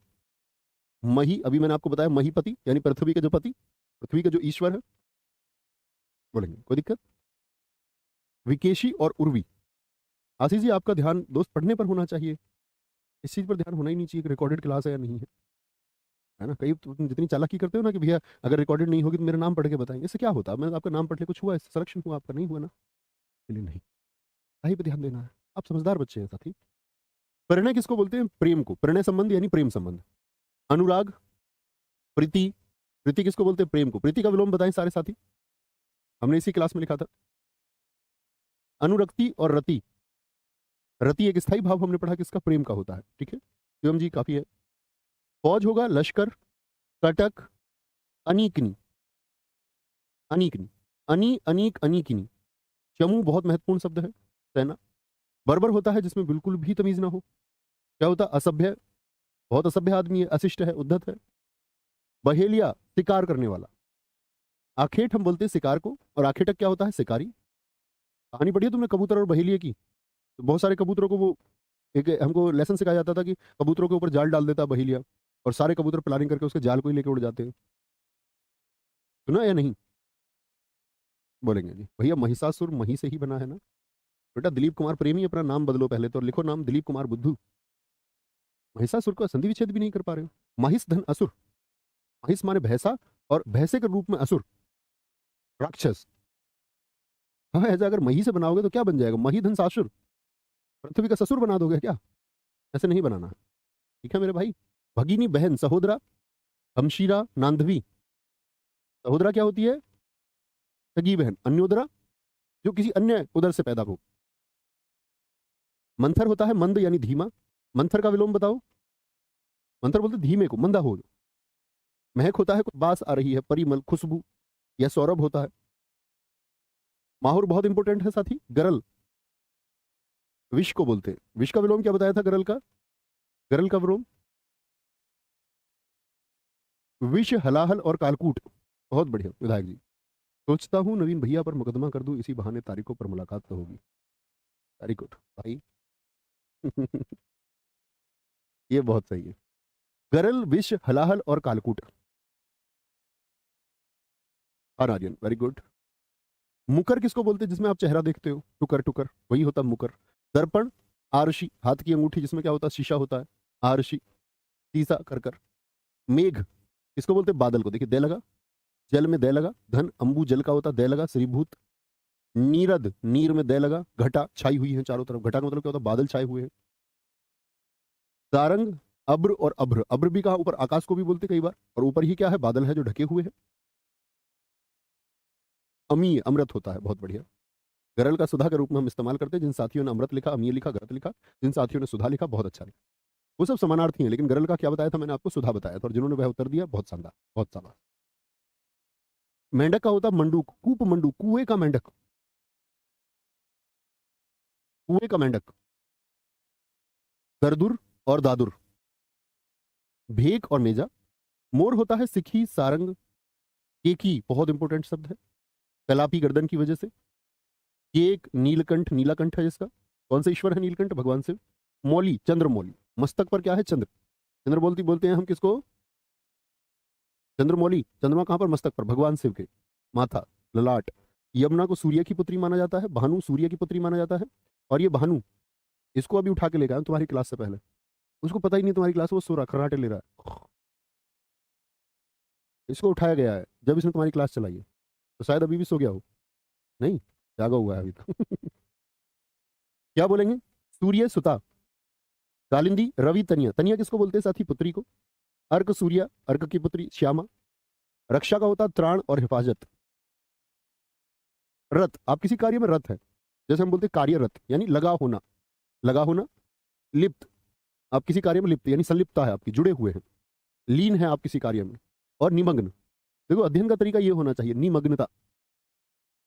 मही, अभी मैंने आपको बताया महीपति यानी पृथ्वी के जो पति, पृथ्वी के जो ईश्वर है। बोलेंगे कोई दिक्कत? विकेशी और उर्वी। आशीष जी आपका ध्यान दोस्त पढ़ने पर होना चाहिए, इस चीज पर ध्यान होना ही नहीं चाहिए कि रिकॉर्डेड क्लास है या नहीं है ना। कई तुम जितनी चालाकी करते हो ना कि भैया अगर रिकॉर्डेड नहीं होगी तो मेरा नाम पढ़ के बताएंगे, इससे क्या होता है? मैंने आपका नाम पढ़ लिया, कुछ हुआ? इससे सिलेक्शन हुआ आपका? नहीं हुआ ना, इसलिए नहीं, सही पे ध्यान देना है। आप समझदार बच्चे हैं साथी। प्रणय किसको बोलते हैं? प्रेम को। प्रणय संबंध यानी प्रेम संबंध। अनुराग, प्रीति, प्रीति किसको बोलते हैं? प्रेम को। प्रीति का विलोम बताएं सारे साथी, हमने इसी क्लास में लिखा था। अनुरक्ति और रति, रति एक स्थायी भाव हमने पढ़ा किसका? प्रेम का होता है। ठीक है, शिवम जी काफी है। फौज होगा लश्कर, कटक, अनीकनी, अनीकनी, अनी अनीक अनीकिनी। चमू बहुत महत्वपूर्ण शब्द है, सेना। बर्बर होता है जिसमें बिल्कुल भी तमीज ना हो। क्या होता है? असभ्य, बहुत असभ्य आदमी है, अशिष्ट है, उद्धत है। बहेलिया, शिकार करने वाला। आखेट हम बोलते हैं शिकार को, और आखेटक क्या होता है? शिकारी। कहानी पढ़ी है तुमने कबूतर और बहेलिए की? तो बहुत सारे कबूतरों को वो, एक हमको लेसन सिखाया जाता था कि कबूतरों के ऊपर जाल डाल देता है बहेलिया, और सारे कबूतर प्लानिंग करके उसके जाल को ही लेके उड़ जाते हैं। सुना या नहीं? बोलेंगे जी भैया, महिषासुर मही से ही बना है ना। बेटा दिलीप कुमार प्रेमी, अपना नाम बदलो पहले तो, और लिखो नाम दिलीप कुमार बुद्धू। महिषासुर का संधि विच्छेद भी नहीं कर पा रहे हो। महिष धन असुर, महिष माने भैंसा, और भैंसे के रूप में असुर, राक्षस। हाँ, ऐसा अगर मही से बनाओगे तो क्या बन जाएगा? मही धन सासुर, पृथ्वी का ससुर बना दोगे क्या? ऐसे नहीं बनाना है, ठीक है मेरे भाई। भगिनी बहन, सहोदरा, हमशीरा, नांदवी। सहोदरा क्या होती है? सगी बहन। अन्योदरा, जो किसी अन्य उदर से पैदा हो। मंथर होता है मंद यानी धीमा। मंथर का विलोम बताओ। मंथर बोलते धीमे को, मंदा हो। महक होता है कोई बास आ रही है, परिमल, खुशबू, या सौरभ होता है। माहौर बहुत इंपॉर्टेंट है साथी। गरल, विष को बोलते हैं। विष का विलोम क्या बताया था गरल का? गरल का विलोम विष, हलाहल और कालकूट। बहुत बढ़िया विधायक जी। सोचता हूँ नवीन भैया पर मुकदमा कर दूं, इसी बहाने तारीखों पर मुलाकात तो होगी। वेरी गुड भाई। ये बहुत सही है। गरल, विष, हलाहल और कालकूट। हाँ आर्यन, वेरी गुड। मुकर किसको बोलते हैं? जिसमें आप चेहरा देखते हो, टुकर टुकर, वही होता है मुकर। दर्पण, आरशी, हाथ की अंगूठी जिसमें क्या होता है? शीशा होता है, आरशी, शीशा कर कर। मेघ किसको बोलते हैं? बादल को। देखिए दे लगा, जल में दे लगा। धन, अंबु जल का होता है, दे लगा, श्रीभूत। नीरद, नीर में दे लगा। घटा, छाई हुई है चारों तरफ। घटा का मतलब क्या होता है? बादल छाए हुए हैं। सारंग, अब्र और अभ्र। अब्र भी कहा? ऊपर आकाश को भी बोलते कई बार, और ऊपर ही क्या है? बादल है जो ढके हुए हैं। अमीय, अमृत होता है। बहुत बढ़िया। गरल का सुधा के रूप में हम इस्तेमाल करते हैं। जिन साथियों ने अमृत लिखा, अमीय लिखा, गरत लिखा। जिन साथियों ने सुधा लिखा, बहुत अच्छा लिखा। वो सब समानार्थी हैं, लेकिन गरल का क्या बताया था मैंने आपको? सुधा बताया था, और जिन्होंने वह उत्तर दिया, बहुत शानदार, बहुत शानदार। मेंढक का होता मंडूक, कूप मंडूक, कुएं का मेंढक, कुएं का मेंढक। दरदुर और दादुर। भेक और मेजा। मोर होता है सिखी, सारंग, केकी, बहुत इंपॉर्टेंट शब्द है, कलापी गर्दन की वजह से। केक, नीलकंठ, नीलाकंठ है जिसका। कौन सा ईश्वर है नीलकंठ? भगवान शिव। मौली, चंद्रमौली, मस्तक पर क्या है? चंद्र। चंद्र बोलती बोलते हैं हम किसको? चंद्रमौली। चंद्रमा कहां पर? मस्तक पर, भगवान शिव के माथा, ललाट। यमुना को सूर्य की पुत्री माना जाता है, भानु सूर्य की पुत्री माना जाता है। और ये भानु, इसको अभी उठा के ले गया तुम्हारी क्लास से पहले। उसको पता ही नहीं तुम्हारी क्लास, वो सो रहा, खर्राटे ले रहा है। इसको उठाया गया है जब इसने तुम्हारी क्लास चलाई है, तो शायद अभी भी सो गया हो। नहीं, जागा हुआ है अभी तक। क्या बोलेंगे? सूर्य सुता, कालिंदी, रवि, तनिया। तनिया किसको बोलते हैं साथी? पुत्री को। अर्क, सूर्य, अर्क की पुत्री श्यामा। रक्षा का होता त्राण और हिफाजत। रत, आप किसी कार्य में रत है, जैसे हम बोलते हैं कार्यरत, यानी लगा होना, लगा होना। लिप्त, आप किसी कार्य में लिप्त यानी संलिप्तता है आपकी, जुड़े हुए हैं, लीन है आप किसी कार्य में। और निमग्न, देखो अध्ययन का तरीका ये होना चाहिए, निमग्नता।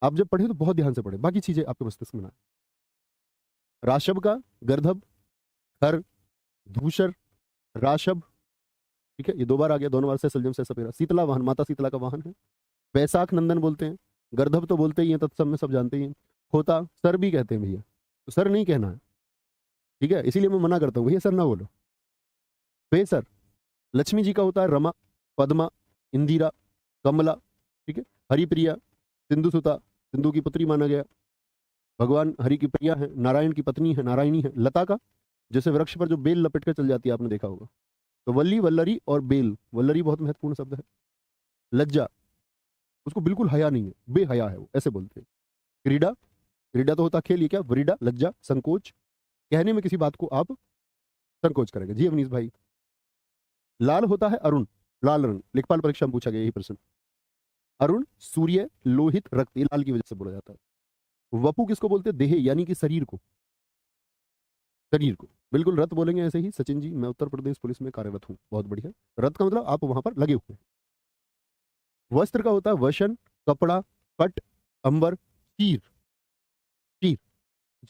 आप जब पढ़े तो बहुत ध्यान से पढ़े, बाकी चीजें आपके मस्तिष्क में ना आए। राशब का, गर्धब, खर, धूसर, राशब, ठीक है, ये दो बार आ गया, दोनों बार से सलजम से सपेरा। शीतला वाहन, माता शीतला का वाहन है। वैशाख नंदन बोलते हैं। गर्धब तो बोलते ही हैं, तत्सम में सब जानते ही हैं। होता, सर भी कहते हैं भैया, तो सर नहीं कहना है, ठीक है, इसीलिए मैं मना करता हूँ भैया सर ना बोलो। बेसर, लक्ष्मी जी का होता है रमा, पद्मा, इंदिरा, कमला, ठीक है। हरिप्रिया, सिंधु सुता, सिंधु की पुत्री माना गया। भगवान हरि की प्रिया है, नारायण की पत्नी है, नारायणी है। लता का, जैसे वृक्ष पर जो बेल लपेट कर चल जाती है, आपने देखा होगा। तो वल्ली, वल्लरी और बेल। वल्लरी बहुत महत्वपूर्ण शब्द है। लज्जा, उसको बिल्कुल हया नहीं है, बेहया है वो, ऐसे बोलते हैं। क्रीडा, क्रीडा तो होता खेल, ये क्या? वरीडा, लज्जा, संकोच, कहने में किसी बात को आप संकोच करेंगे। जी अवनीश भाई। लाल होता है अरुण, लाल रंग, लेखपाल परीक्षा में पूछा गया यही प्रश्न। अरुण, सूर्य, लोहित, रक्त, ये लाल की वजह से बोला जाता है। वपु किसको बोलते हैं? देह यानी कि शरीर को, शरीर को। बिल्कुल रत बोलेंगे ऐसे ही। सचिन जी, मैं उत्तर प्रदेश पुलिस में कार्यरत हूँ। बहुत बढ़िया। रत का मतलब आप वहां पर लगे हुए हैं। वस्त्र का होता है वशन, कपड़ा, पट, अंबर, चीर। चीर,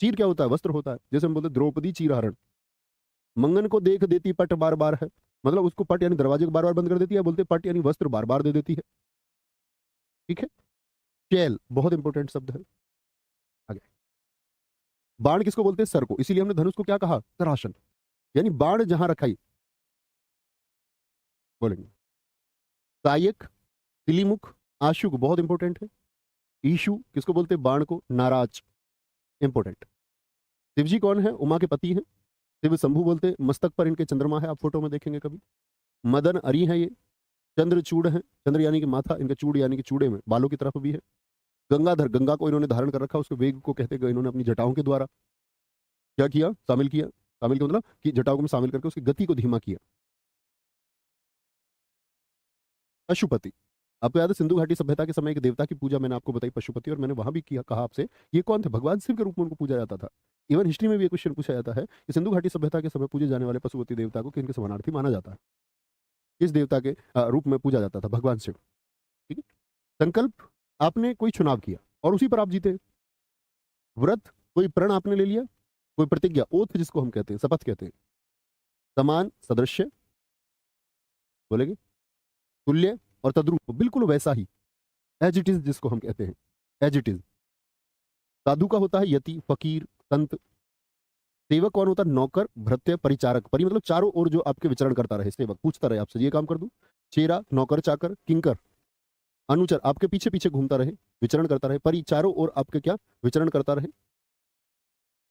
चीर क्या होता है? वस्त्र होता है। जैसे हम बोलते हैं द्रौपदी चीरहरण, मंगन को देख देती पट बार बार है, मतलब उसको पट यानी दरवाजे को बार बार बंद कर देती है, बोलते पट यानी वस्त्र बार बार दे देती है। ठीक है। चैल बहुत इंपॉर्टेंट शब्द है। आगे, बाण किसको बोलते हैं? सर को, इसीलिए हमने धनुष को क्या कहा? तराशन, यानी बाण जहां रखाई बोलेंगे। सायक, तिलीमुख, आशुक बहुत इंपॉर्टेंट है। ईशु किसको बोलते हैं? बाण को। नाराज इंपॉर्टेंट। शिव जी कौन है? उमा के पति हैं, शिव शंभु बोलते हैं। मस्तक पर इनके चंद्रमा है, आप फोटो में देखेंगे कभी। मदन अरी है ये। चंद्र चूड़ है, चंद्र यानी कि माथा, इनके चूड़ यानी कि चूड़े में बालों की तरफ भी है। गंगाधर, गंगा को इन्होंने धारण कर रखा, उसके वेग को कहते हैं इन्होंने अपनी जटाओं के द्वारा क्या किया? शामिल किया। शामिल का मतलब कि जटाओं को शामिल करके उसकी गति को धीमा किया। पशुपति, आपको याद है सिंधु घाटी सभ्यता के समय एक देवता की पूजा मैंने आपको बताई, पशुपति, और मैंने वहां भी किया, कहा आपसे ये कौन थे? भगवान शिव के रूप में उनको पूजा जाता था। इवन हिस्ट्री में भी एक क्वेश्चन पूछा जाता है कि सिंधु घाटी सभ्यता के समय पूजे जाने वाले पशुपति देवता को किनके समानार्थी माना जाता है? इस देवता के रूप में पूजा जाता था भगवान शिव। ठीक है। संकल्प, आपने कोई चुनाव किया और उसी पर आप जीते। व्रत, कोई प्रण आपने ले लिया, कोई प्रतिज्ञा, ओथ जिसको हम कहते हैं, शपथ कहते हैं। समान, सदृश्य बोलेंगे, तुल्य और तद्रूप, बिल्कुल वैसा ही, एज इट इज जिसको हम कहते हैं, एज इट इज। साधु का होता है यति, फकीर, संत। सेवक कौन होता है? नौकर, भृत्य, परिचारक। परि मतलब चारों ओर जो आपके विचरण करता रहे, सेवक पूछता रहे आपसे ये काम कर दूं। चेरा, नौकर चाकर। किंकर, अनुचर, आपके पीछे पीछे घूमता रहे, विचरण करता रहे। परि, चारों ओर आपके क्या? विचरण करता रहे।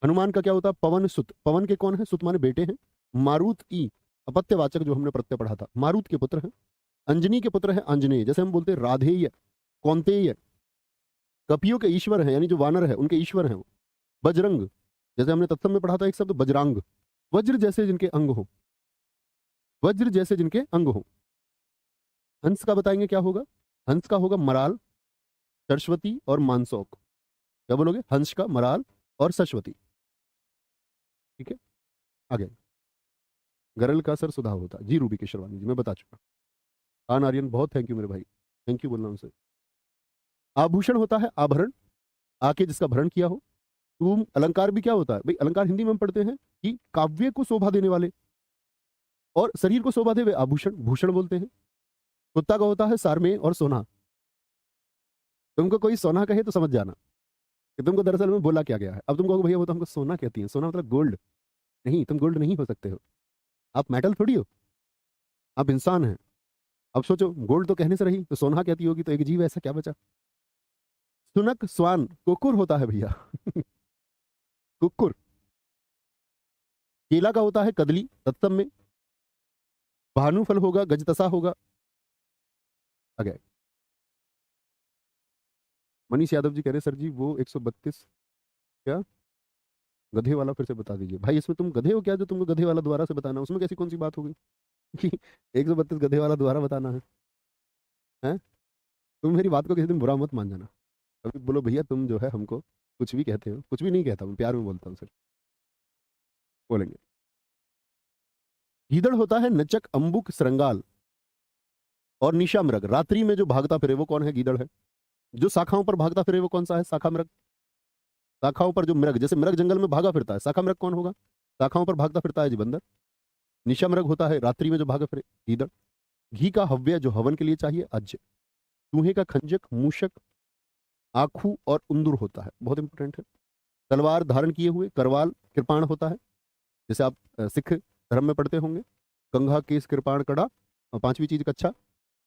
हनुमान का क्या होता है? पवन सुत, पवन के कौन है? सुत माने बेटे हैं। मारुत ई, अपत्यवाचक जो हमने प्रत्यय पढ़ा था, मारुत के पुत्र हैं। अंजनी के पुत्र है आंजनेय, जैसे हम बोलते हैं राधेय, कौंतेय। कपियों के ईश्वर है, यानी जो वानर है उनके ईश्वर हैं वो। बजरंग, जैसे हमने तत्सम में पढ़ा था एक शब्द बजरांग, वज्र जैसे जिनके अंग हो, वज्र जैसे जिनके अंग हो। हंस का बताएंगे क्या होगा? हंस का होगा मराल, सरस्वती और मानसौक। क्या बोलोगे? हंस का मराल और सरस्वती। ठीक है। आगे, गरल का सर सुधा होता जी। रूबी के शर्वानी जी, मैं बता चुका। आन आर्यन बहुत थैंक यू मेरे भाई, थैंक यू बोलना उनसे। आभूषण होता है आभरण, आके जिसका भरण किया हो। तुम, अलंकार भी क्या होता है भाई? अलंकार हिंदी में हम पढ़ते हैं कि काव्य को शोभा देने वाले और शरीर को शोभा दे वे आभूषण, भूषण बोलते हैं। कुत्ता का होता है सारमेय और सोना। तुमको कोई सोना कहे तो समझ जाना कि तुमको दरअसल में बोला क्या गया है। अब तुम कहोगे भैया वो तो हमको सोना कहती है, सोना मतलब गोल्ड। नहीं, तुम गोल्ड नहीं हो सकते हो, आप मेटल थोड़ी हो, आप इंसान हैं। अब सोचो, गोल्ड तो कहने से रही, तो सोना कहती होगी, तो एक जीव ऐसा क्या बचा? सुनक, स्वान, कुकुर होता है भैया कुकुर। केला का होता है कदली, तत्सम में। भानुफल होगा, गजतसा होगा। अगे, मनीष यादव जी कह रहे सर जी वो 132 क्या गधे वाला फिर से बता दीजिए। भाई इसमें तुम गधे हो क्या जो तुमको गधे वाला दोबारा से बताना? उसमें कैसी कौन सी बात होगी कि 132 गधे वाला दोबारा बताना है? हैं? तुम मेरी बात को किसी दिन बुरा मत मान जाना, कभी बोलो भैया तुम जो है हमको कुछ भी कहते हो। कुछ भी नहीं कहता हूँ, प्यार में बोलता हूँ सर, बोलेंगे। गीदड़ होता है नचक, अंबुक, श्रृंगाल और निशा मृग। रात्रि में जो भागता फिरे वो कौन है? गीदड़ है। जो शाखाओं पर भागता फिरे वो कौन सा है? शाखा मृग। शाखाओं पर जो मृग, जैसे मृग जंगल में भागा फिरता है, शाखा मृग कौन होगा? शाखाओं पर भागता फिरता है जी बंदर। निशा मृग होता है रात्रि में जो भागा फिरे, गीदड़। घी का हव्य जो हवन के लिए चाहिए, अज्य। चूहे का खंजक, मूषक, आखू और उंदुर होता है, बहुत इंपॉर्टेंट है। तलवार धारण किए हुए, करवाल, कृपाण होता है, जैसे आप सिख धर्म में पढ़ते होंगे, कंघा, केस, कृपाण, कड़ा। और पांचवी चीज कच्छा।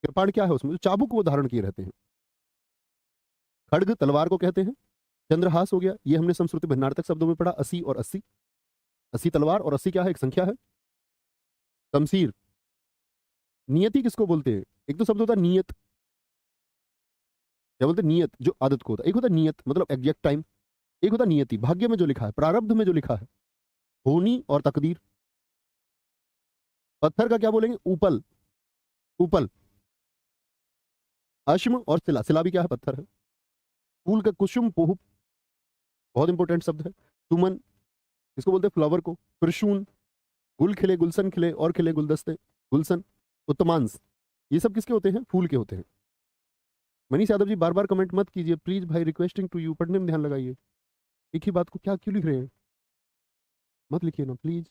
कृपाण क्या है? उसमें जो चाबुक वो धारण किए रहते हैं। खड्ग तलवार को कहते हैं। चंद्रहास हो गया, ये हमने संस्कृति भिन्नार्थक शब्दों में पढ़ा, 80 और 80। 80 तलवार और 80 क्या है? एक संख्या है। शमशीर। नियति किसको बोलते हैं? एक तो शब्द होता है नियत, क्या बोलते हैं? नियत, जो आदत को होता है। एक होता है नियत मतलब एग्जैक्ट टाइम, एक होता है नियति, भाग्य में जो लिखा है, प्रारब्ध में जो लिखा है। होनी और तकदीर। पत्थर का क्या बोलेंगे? ऊपल, ऊपल। अश्म और शिला, शिला भी क्या है? पत्थर है। फूल का कुसुम, पोहु, बहुत इंपॉर्टेंट शब्द है। सुमन, इसको बोलते हैं फ्लावर को। प्रसून, गुल खिले, गुलशन खिले और खिले गुलदस्ते, गुलशन। उत्तमांश, ये सब किसके होते हैं? फूल के होते हैं। मनीष यादव जी बार बार कमेंट मत कीजिए प्लीज भाई, रिक्वेस्टिंग टू यू, पढ़ने में ध्यान लगाइए। एक ही बात को क्या क्यों लिख रहे हैं, मत लिखिए ना प्लीज,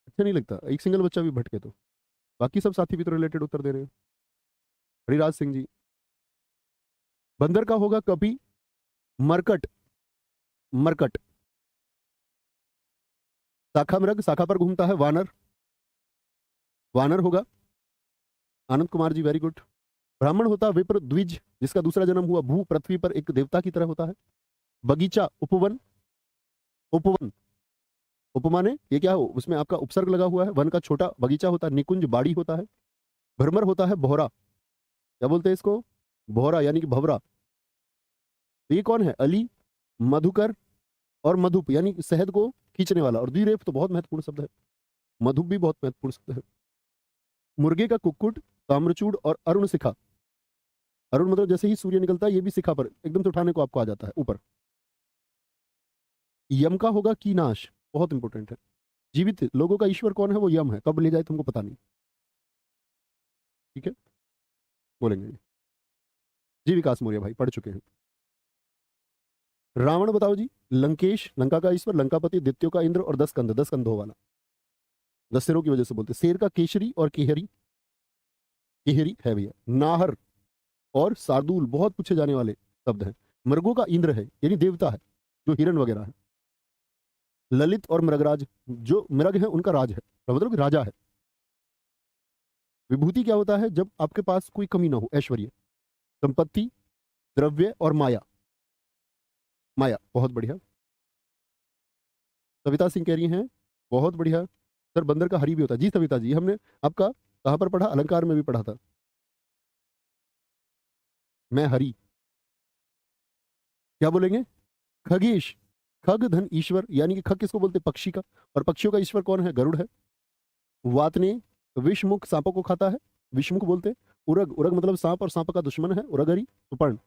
अच्छा नहीं लगता। एक सिंगल बच्चा भी भटके तो, बाकी सब साथी भी तो रिलेटेड उत्तर दे रहे हैं। हरिराज सिंह जी, बंदर का होगा कभी मरकट, मरकट। शाखा मृग, शाखा पर घूमता है वानर, वानर होगा। Anand Kumar ji very good. ब्राह्मण होता विप्र द्विज, जिसका दूसरा जन्म हुआ भू पृथ्वी पर एक देवता की तरह होता है। बगीचा उपवन, उपवन, उपमा ने ये क्या हो, उसमें आपका उपसर्ग लगा हुआ है। वन का छोटा बगीचा होता है, निकुंज बाड़ी होता है। भ्रमर होता है बोहरा, क्या बोलते हैं इसको, बोहरा यानी कि भवरा। तो ये कौन है, अली, मधुकर और मधुप यानी कि शहद को खींचने वाला। और द्विरेफ तो बहुत महत्वपूर्ण शब्द है, मधुप भी बहुत महत्वपूर्ण शब्द है। मुर्गे का कुक्कुट, ताम्रचूड़ और अरुण शिखा। अरुण मतलब जैसे ही सूर्य निकलता है ये भी शिखा पर एकदम से उठाने को आपको आ जाता है ऊपर। यम का होगा कीनाश, बहुत इंपॉर्टेंट है। जीवित लोगों का ईश्वर कौन है, वो यम है, कब ले जाए तुमको पता नहीं, ठीक है, बोलेंगे जी। विकास मौर्य भाई पढ़ चुके हैं। रावण बताओ जी, लंकेश, लंका का ईश्वर, लंकापति, दित्यो का इंद्र और 10 कंध, 10 कंधों वाला, 10 सिरों की वजह से बोलते। शेर का केशरी और केहरी, केहरी है भैया। नाहर और शार्दूल बहुत पूछे जाने वाले शब्द हैं। मृगों का इंद्र है यानी देवता है, जो हिरण वगैरह है। ललित और मृगराज, जो मृग है उनका राज है, मतलब कि राजा है। विभूति क्या होता है, जब आपके पास कोई कमी ना हो, ऐश्वर्य, संपत्ति, द्रव्य और माया, माया, बहुत बढ़िया। सविता सिंह कह रही हैं बहुत बढ़िया सर, बंदर का हरी भी होता है। जी सविता जी, हमने आपका कहां पर पढ़ा, अलंकार में भी पढ़ा था। मैं हरी, क्या बोलेंगे, खगेश, खग धन ईश्वर, यानी कि खग किसको बोलते, पक्षी का, और पक्षियों का ईश्वर कौन है, गरुड़ है। वातने, विषमुख सांपों को खाता है, विषमुख बोलते। उरग, उरग मतलब सांप और सांप का दुश्मन है, उरगरी, सुपर्ण।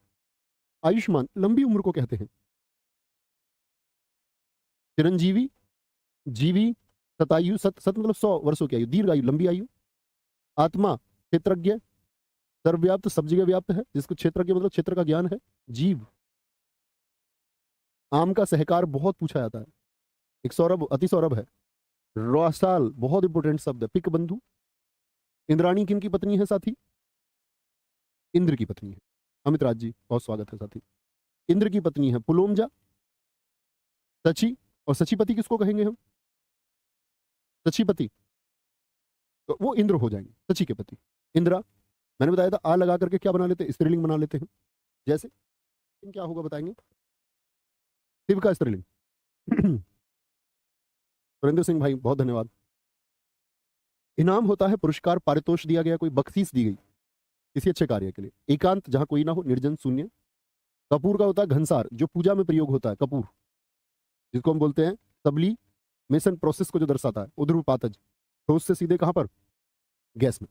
आयुष्मान, लंबी उम्र को कहते हैं। चिरंजीवी, जीवी, शतायु, सत, सत मतलब 100 वर्षों की आयु, दीर्घ आयु, लंबी आयु। आत्मा, क्षेत्रज्ञ, सर्वव्याप्त, सब जगह व्याप्त है, जिसको क्षेत्रज्ञ मतलब क्षेत्र का ज्ञान है। जीव, आम का सहकार बहुत पूछा जाता है। एक सौरभ, अति सौरभ है। रौसाल, बहुत इंपोर्टेंट शब्द है। पिक बंधु। इंद्राणी किन की पत्नी है साथी, इंद्र की पत्नी है। अमित राज जी बहुत स्वागत है साथी। इंद्र की पत्नी है। पुलोमजा, सची, और सचीपति किसको कहेंगे हम, सचीपति, तो वो इंद्र हो जाएंगे, सची के पति। इंद्रा, मैंने बताया था आ लगा करके क्या बना लेते हैं, स्त्रीलिंग बना लेते हैं। जैसे क्या होगा बताएंगे, शिव का स्त्रीलिंग। सुरेंद्र सिंह भाई बहुत धन्यवाद। इनाम होता है पुरस्कार, पारितोष दिया गया, कोई बख्शीश दी गई किसी अच्छे कार्य के लिए। एकांत, जहां कोई ना हो, निर्जन, शून्य। कपूर का होता है घनसार, जो पूजा में प्रयोग होता है, कपूर, जिसको हम बोलते हैं सबली मेसन प्रोसेस को जो दर्शाता है। उध्रुपातज, ठोस से सीधे कहां पर, गैस में।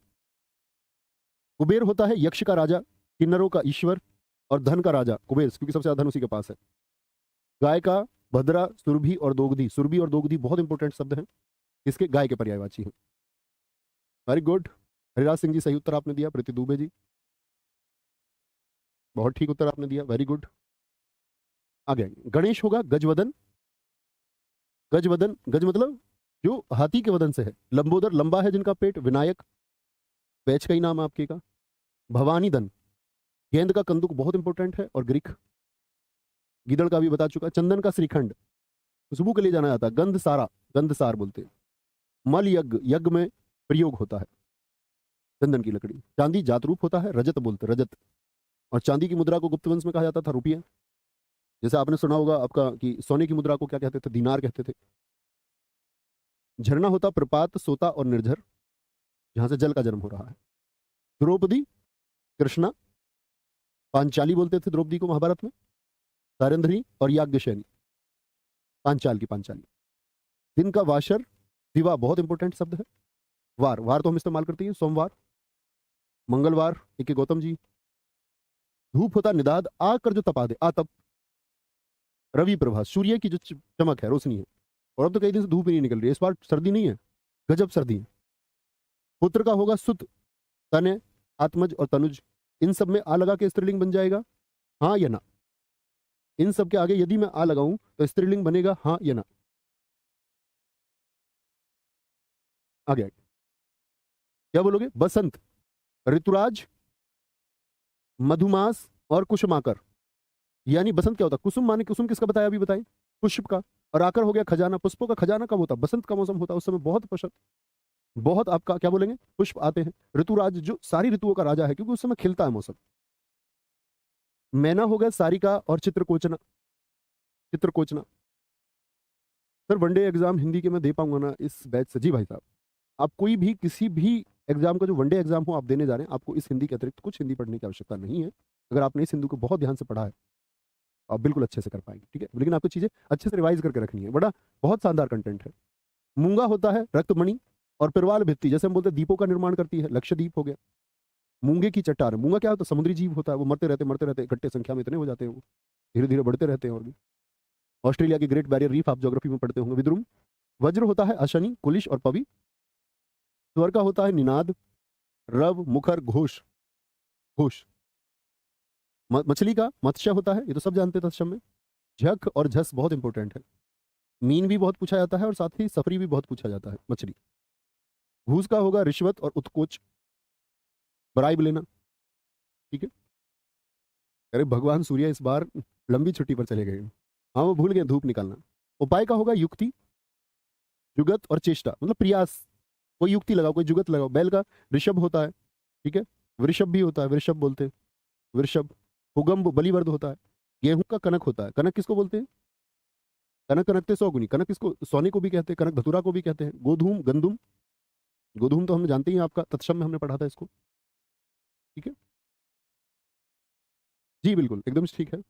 कुबेर होता है यक्ष का राजा, किन्नरों का ईश्वर और धन का राजा कुबेर, क्योंकि सबसे ज्यादा धन उसी के पास है। गाय का भद्रा, सुरभि और दोगधी, सुरभि और दोगधी बहुत इंपॉर्टेंट शब्द हैं, इसके गाय के पर्यायवाची हैं। वेरी गुड, हरिराज सिंह जी सही उत्तर आपने दिया। प्रीति दुबे जी बहुत ठीक उत्तर आपने दिया, वेरी गुड। आगे गणेश होगा गजवदन, गजवदन, गज मतलब जो हाथी के वदन से है। लंबोदर, लंबा है जिनका पेट। विनायक, पैच का ही नाम आपके का। भवानी दन, गेंद का कंदुक बहुत इंपॉर्टेंट है। और ग्रीक, गिदड़ का भी बता चुका। चंदन का श्रीखंड, खुशबू के लिए जाना जाता है। गंध सारा, गंधसार बोलते हैं। मल यज्ञ, यज्ञ में प्रयोग होता है चंदन की लकड़ी। चांदी जातरूप होता है, रजत बोलते, रजत। और चांदी की मुद्रा को गुप्त वंश में कहा जाता था रुपया। जैसे आपने सुना होगा आपका कि सोने की मुद्रा को क्या कहते थे, दीनार कहते थे। झरना होता प्रपात, सोता और निर्झर, जहां से जल का जन्म हो रहा है। द्रौपदी, कृष्णा, पांचाली बोलते थे द्रौपदी को महाभारत में। तारेंद्री और याज्ञसेनी, पांचाल की पांचाली। दिन का वाशर, दिवा बहुत इंपॉर्टेंट शब्द है। वार, वार तो हम इस्तेमाल करते हैं सोमवार, मंगलवार, एक गौतम जी। धूप होता निदाद, आग कर जो तपा दे, आतप। रवि प्रभा, सूर्य की जो चमक है, रोशनी है। और अब तो कई दिन से धूप ही नहीं निकल रही है, इस बार सर्दी नहीं है, गजब सर्दी है। पुत्र का होगा सुत, तने, आत्मज और तनुज, इन सब में आ लगा के स्त्रीलिंग बन जाएगा, हाँ या ना? इन सब के आगे यदि मैं आ लगाऊं तो स्त्रीलिंग बनेगा, हाँ या ना? आगे क्या बोलोगे? बसंत, ऋतुराज, मधुमास और कुसुमाकर। यानी बसंत क्या होता है? कुसुम माने कुसुम किसका बताया अभी बताएं? पुष्प का। और आकर हो गया खजाना। पुष्पों का खजाना कब होता है? बसंत का मौसम होता है, उस समय बहुत पसंद, बहुत आपका क्या बोलेंगे, पुष्प आते हैं। ऋतुराज जो सारी ऋतुओं का राजा है, क्योंकि उस समय खिलता है मौसम। मैना हो गया सारिका और चित्रकोचना। चित्रकोचना। सर वनडे एग्जाम हिंदी के मैं दे पाऊंगा ना इस बैच से? जी भाई साहब, आप कोई भी किसी भी एग्जाम का जो वनडे एग्जाम हो आप देने जा रहे हैं, आपको इस हिंदी के अतिरिक्त कुछ हिंदी पढ़ने की आवश्यकता नहीं है। अगर आपने इस हिंदी को बहुत ध्यान से पढ़ा है आप बिल्कुल अच्छे से कर पाएंगे, ठीक है? लेकिन आपको चीजें अच्छे से रिवाइज करके रखनी है, बड़ा बहुत शानदार कंटेंट है। मूंगा होता है रक्तमणि और पिरवाल भित्ति, जैसे हम बोलते हैं दीपों का निर्माण करती है, लक्षद्वीप हो गया। मूंगे की चट्टान, मूंगा क्या होता है? समुद्री जीव होता है, वो मरते रहते इकट्ठे संख्या में इतने हो जाते हैं, वो धीरे धीरे बढ़ते रहते हैं। और भी ऑस्ट्रेलिया की ग्रेट बैरियर रीफ आप ज्योग्राफी में पढ़ते होंगे। विद्रुम। वज्र होता है अशनि, कुलिश और पवि। स्वर का होता है निनाद, रव, मुखर, घोष। घोष। मछली का मत्स्य होता है, ये तो सब जानते हैं तत्सम में। झक और झस बहुत इंपॉर्टेंट है। मीन भी बहुत पूछा जाता है और साथ ही सफरी भी बहुत पूछा जाता है, मछली। घूस का होगा रिश्वत और उत्कोच, ब्राइब लेना, ठीक है? अरे भगवान सूर्य इस बार लंबी छुट्टी पर चले गए, हाँ वो भूल गए धूप निकालना। उपाय का होगा युक्ति, जुगत और चेष्टा, मतलब प्रयास। कोई युक्ति लगाओ, कोई जुगत लगाओ। बैल का ऋषभ होता है, ठीक है? वृषभ भी होता है, वृषभ बोलते हैं, वृषभ। हुगम बलिवर्द होता है। गेहूं का कनक होता है, कनक किसको बोलते हैं? कनक कनकते सौगुनी, कनक किसको? सोने को भी कहते हैं, कनक धतुरा को भी कहते हैं। गोधूम, गंदुम। गोधूम तो हम जानते ही हैं, आपका तत्सम में हमने पढ़ा था इसको, ठीक है? जी बिल्कुल एकदम ठीक है,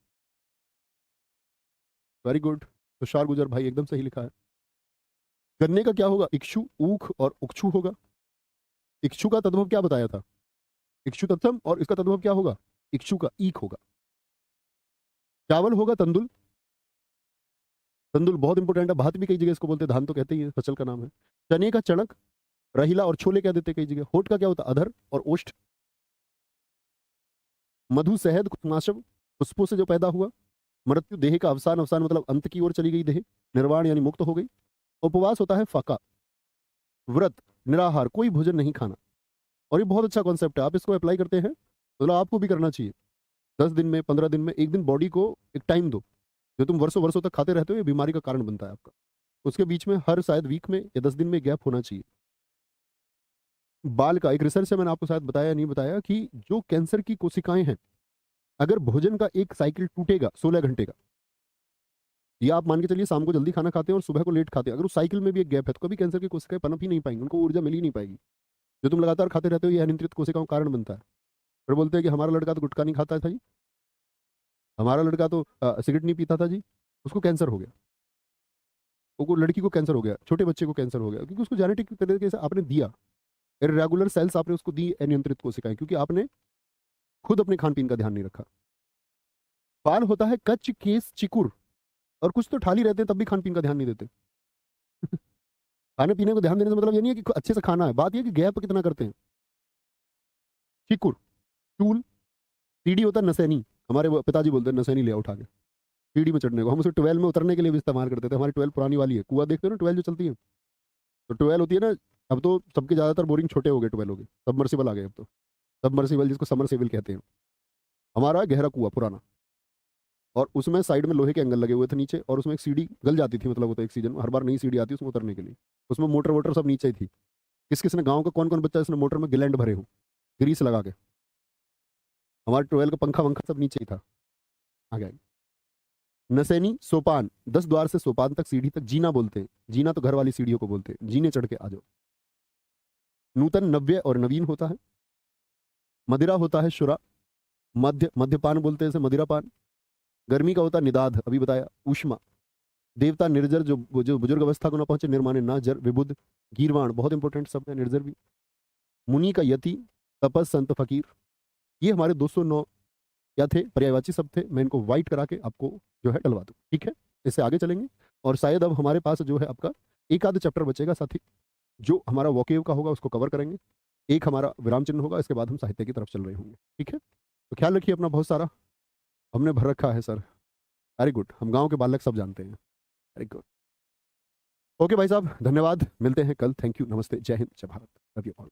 वेरी गुड। तुषार गुजर भाई एकदम सही लिखा है। गन्ने का क्या होगा? इक्षु, ऊख और उक्षु होगा। इक्षु का तद्भव क्या बताया था? इक्षु तत्सम, और इसका तद्भव क्या होगा? इक्षु का ईख होगा। चावल होगा तंदुल। तंदुल बहुत इंपॉर्टेंट है, भात भी कई जगह इसको बोलते हैं, धान तो कहते ही है, फसल का नाम है। चने का चणक, रहीला और छोले क्या देते हैं कई जगह। होठ का क्या होता है? अधर और ओष्ठ। मधु, शहद, कुसुमाशव, पुष्पों से जो पैदा हुआ। मृत्यु, देह का अवसान, अवसान मतलब अंत की ओर चली गई देह। निर्वाण यानी मुक्त हो गई। उपवास होता है फाका। व्रत, निराहार, कोई भोजन नहीं खाना। और ये बहुत अच्छा कॉन्सेप्ट है, आप इसको अप्लाई करते हैं मतलब आपको भी करना चाहिए। 10 दिन में, 15 दिन में एक दिन बॉडी को एक टाइम दो। जो तुम वर्षों वर्षों तक खाते रहते हो ये बीमारी का कारण बनता है आपका। उसके बीच में हर शायद वीक में या 10 दिन में गैप होना चाहिए। बाल का एक रिसर्च है, मैंने आपको शायद बताया नहीं बताया, कि जो कैंसर की कोशिकाएं हैं, अगर भोजन का एक साइकिल टूटेगा 16 घंटे का, या आप मान के चलिए शाम को जल्दी खाना खाते हैं और सुबह को लेट खाते हैं, अगर उस साइकिल में भी एक गैप है तो कभी कैंसर की कोशिकाएं पनप ही नहीं पाएंगी, उनको ऊर्जा मिल ही नहीं पाएगी। जो तुम लगातार खाते रहते हो ये अनियंत्रित कोशिकाओं का कारण बनता है। फिर बोलते हैं कि हमारा लड़का तो गुटखा नहीं खाता था जी, हमारा लड़का तो सिगरेट नहीं पीता था जी, उसको कैंसर हो गया। वो लड़की को कैंसर हो गया, छोटे बच्चे को कैंसर हो गया, क्योंकि उसको जेनेटिक तरीके से आपने दिया, इरेगुलर सेल्स आपने उसको दी, अनियंत्रित कोशिकाएं, क्योंकि आपने खुद अपने खान पीन का ध्यान नहीं रखा। बाल होता है कच्च, केस, चिकुर। और कुछ तो ठाली रहते हैं तब भी खान पीन का ध्यान नहीं देते। खाने पीने को ध्यान देने से मतलब ये नहीं है कि अच्छे से खाना है, बात ये कि गैप कितना करते हैं। चिकुर, टूल। सीढ़ी होता है नसैनी, हमारे वो पिताजी बोलते हैं नसैनी ले उठा के सीढ़ी में चढ़ने को, हम उसे ट्वेल्व में उतरने के लिए भी इस्तेमाल करते थे। हमारी ट्वेल्व पुरानी वाली है, कुआ देखते हो ना ट्वेल्व जो चलती है, तो ट्वेल्व होती है ना। अब तो सबके ज्यादातर बोरिंग छोटे हो गए, ट्वेल्व हो गए, सबमर्सिबल आ गए अब तो। सबमर्सिबल जिसको समरसेबल कहते हैं। हमारा गहरा कुआ पुराना, और उसमें साइड में लोहे के एंगल लगे हुए थे नीचे, और उसमें एक सीढ़ी गल जाती थी, मतलब होता है एक सीजन में हर बार नई सीढ़ी आती है उसमें उतरने के लिए। उसमें मोटर वोटर सब नीचे ही थी। किस किसने गाँव का कौन कौन बच्चा इसने मोटर में गिलैंड भरे हो ग्रीस लगा के? हमारे ट्वेल्व का पंखा वंखा सब नीचे ही था। आ गया। नसैनी, सोपान, 10 द्वार से सोपान तक सीढ़ी तक जीना बोलते हैं। जीना तो घर वाली सीढ़ियों को बोलते हैं, जीने चढ़ के आ जाओ। नूतन, नव्य और नवीन होता है। मदिरा होता है शुरा। मध्य, मध्यपान बोलते हैं इसे, मदिरा पान। गर्मी का होता है निदाध, अभी बताया। ऊष्मा। देवता निर्जर, जो जो बुजुर्ग अवस्था को ना पहुंचे, निर्माणे ना जर, विबुध। गीरवाण बहुत इंपॉर्टेंट शब्द है, निर्जर भी। मुनि का यति, तपस, संत, फकीर। ये हमारे 209 क्या थे, पर्यायवाची शब्द थे। मैं इनको वाइट करा के आपको जो है डलवा दूं, ठीक है? इससे आगे चलेंगे, और शायद अब हमारे पास जो है आपका एक आध चैप्टर बचेगा साथी, जो हमारा वोकेब का होगा उसको कवर करेंगे। एक हमारा विराम चिन्ह होगा, इसके बाद हम साहित्य की तरफ चल रहे होंगे, ठीक है? तो ख्याल रखिए अपना बहुत सारा। हमने भर रखा है सर। वेरी गुड, हम गांव के बालक सब जानते हैं। Very good. ओके भाई साहब, धन्यवाद, मिलते हैं कल। थैंक यू, नमस्ते, जय हिंद, जय भारत, लव यू ऑल।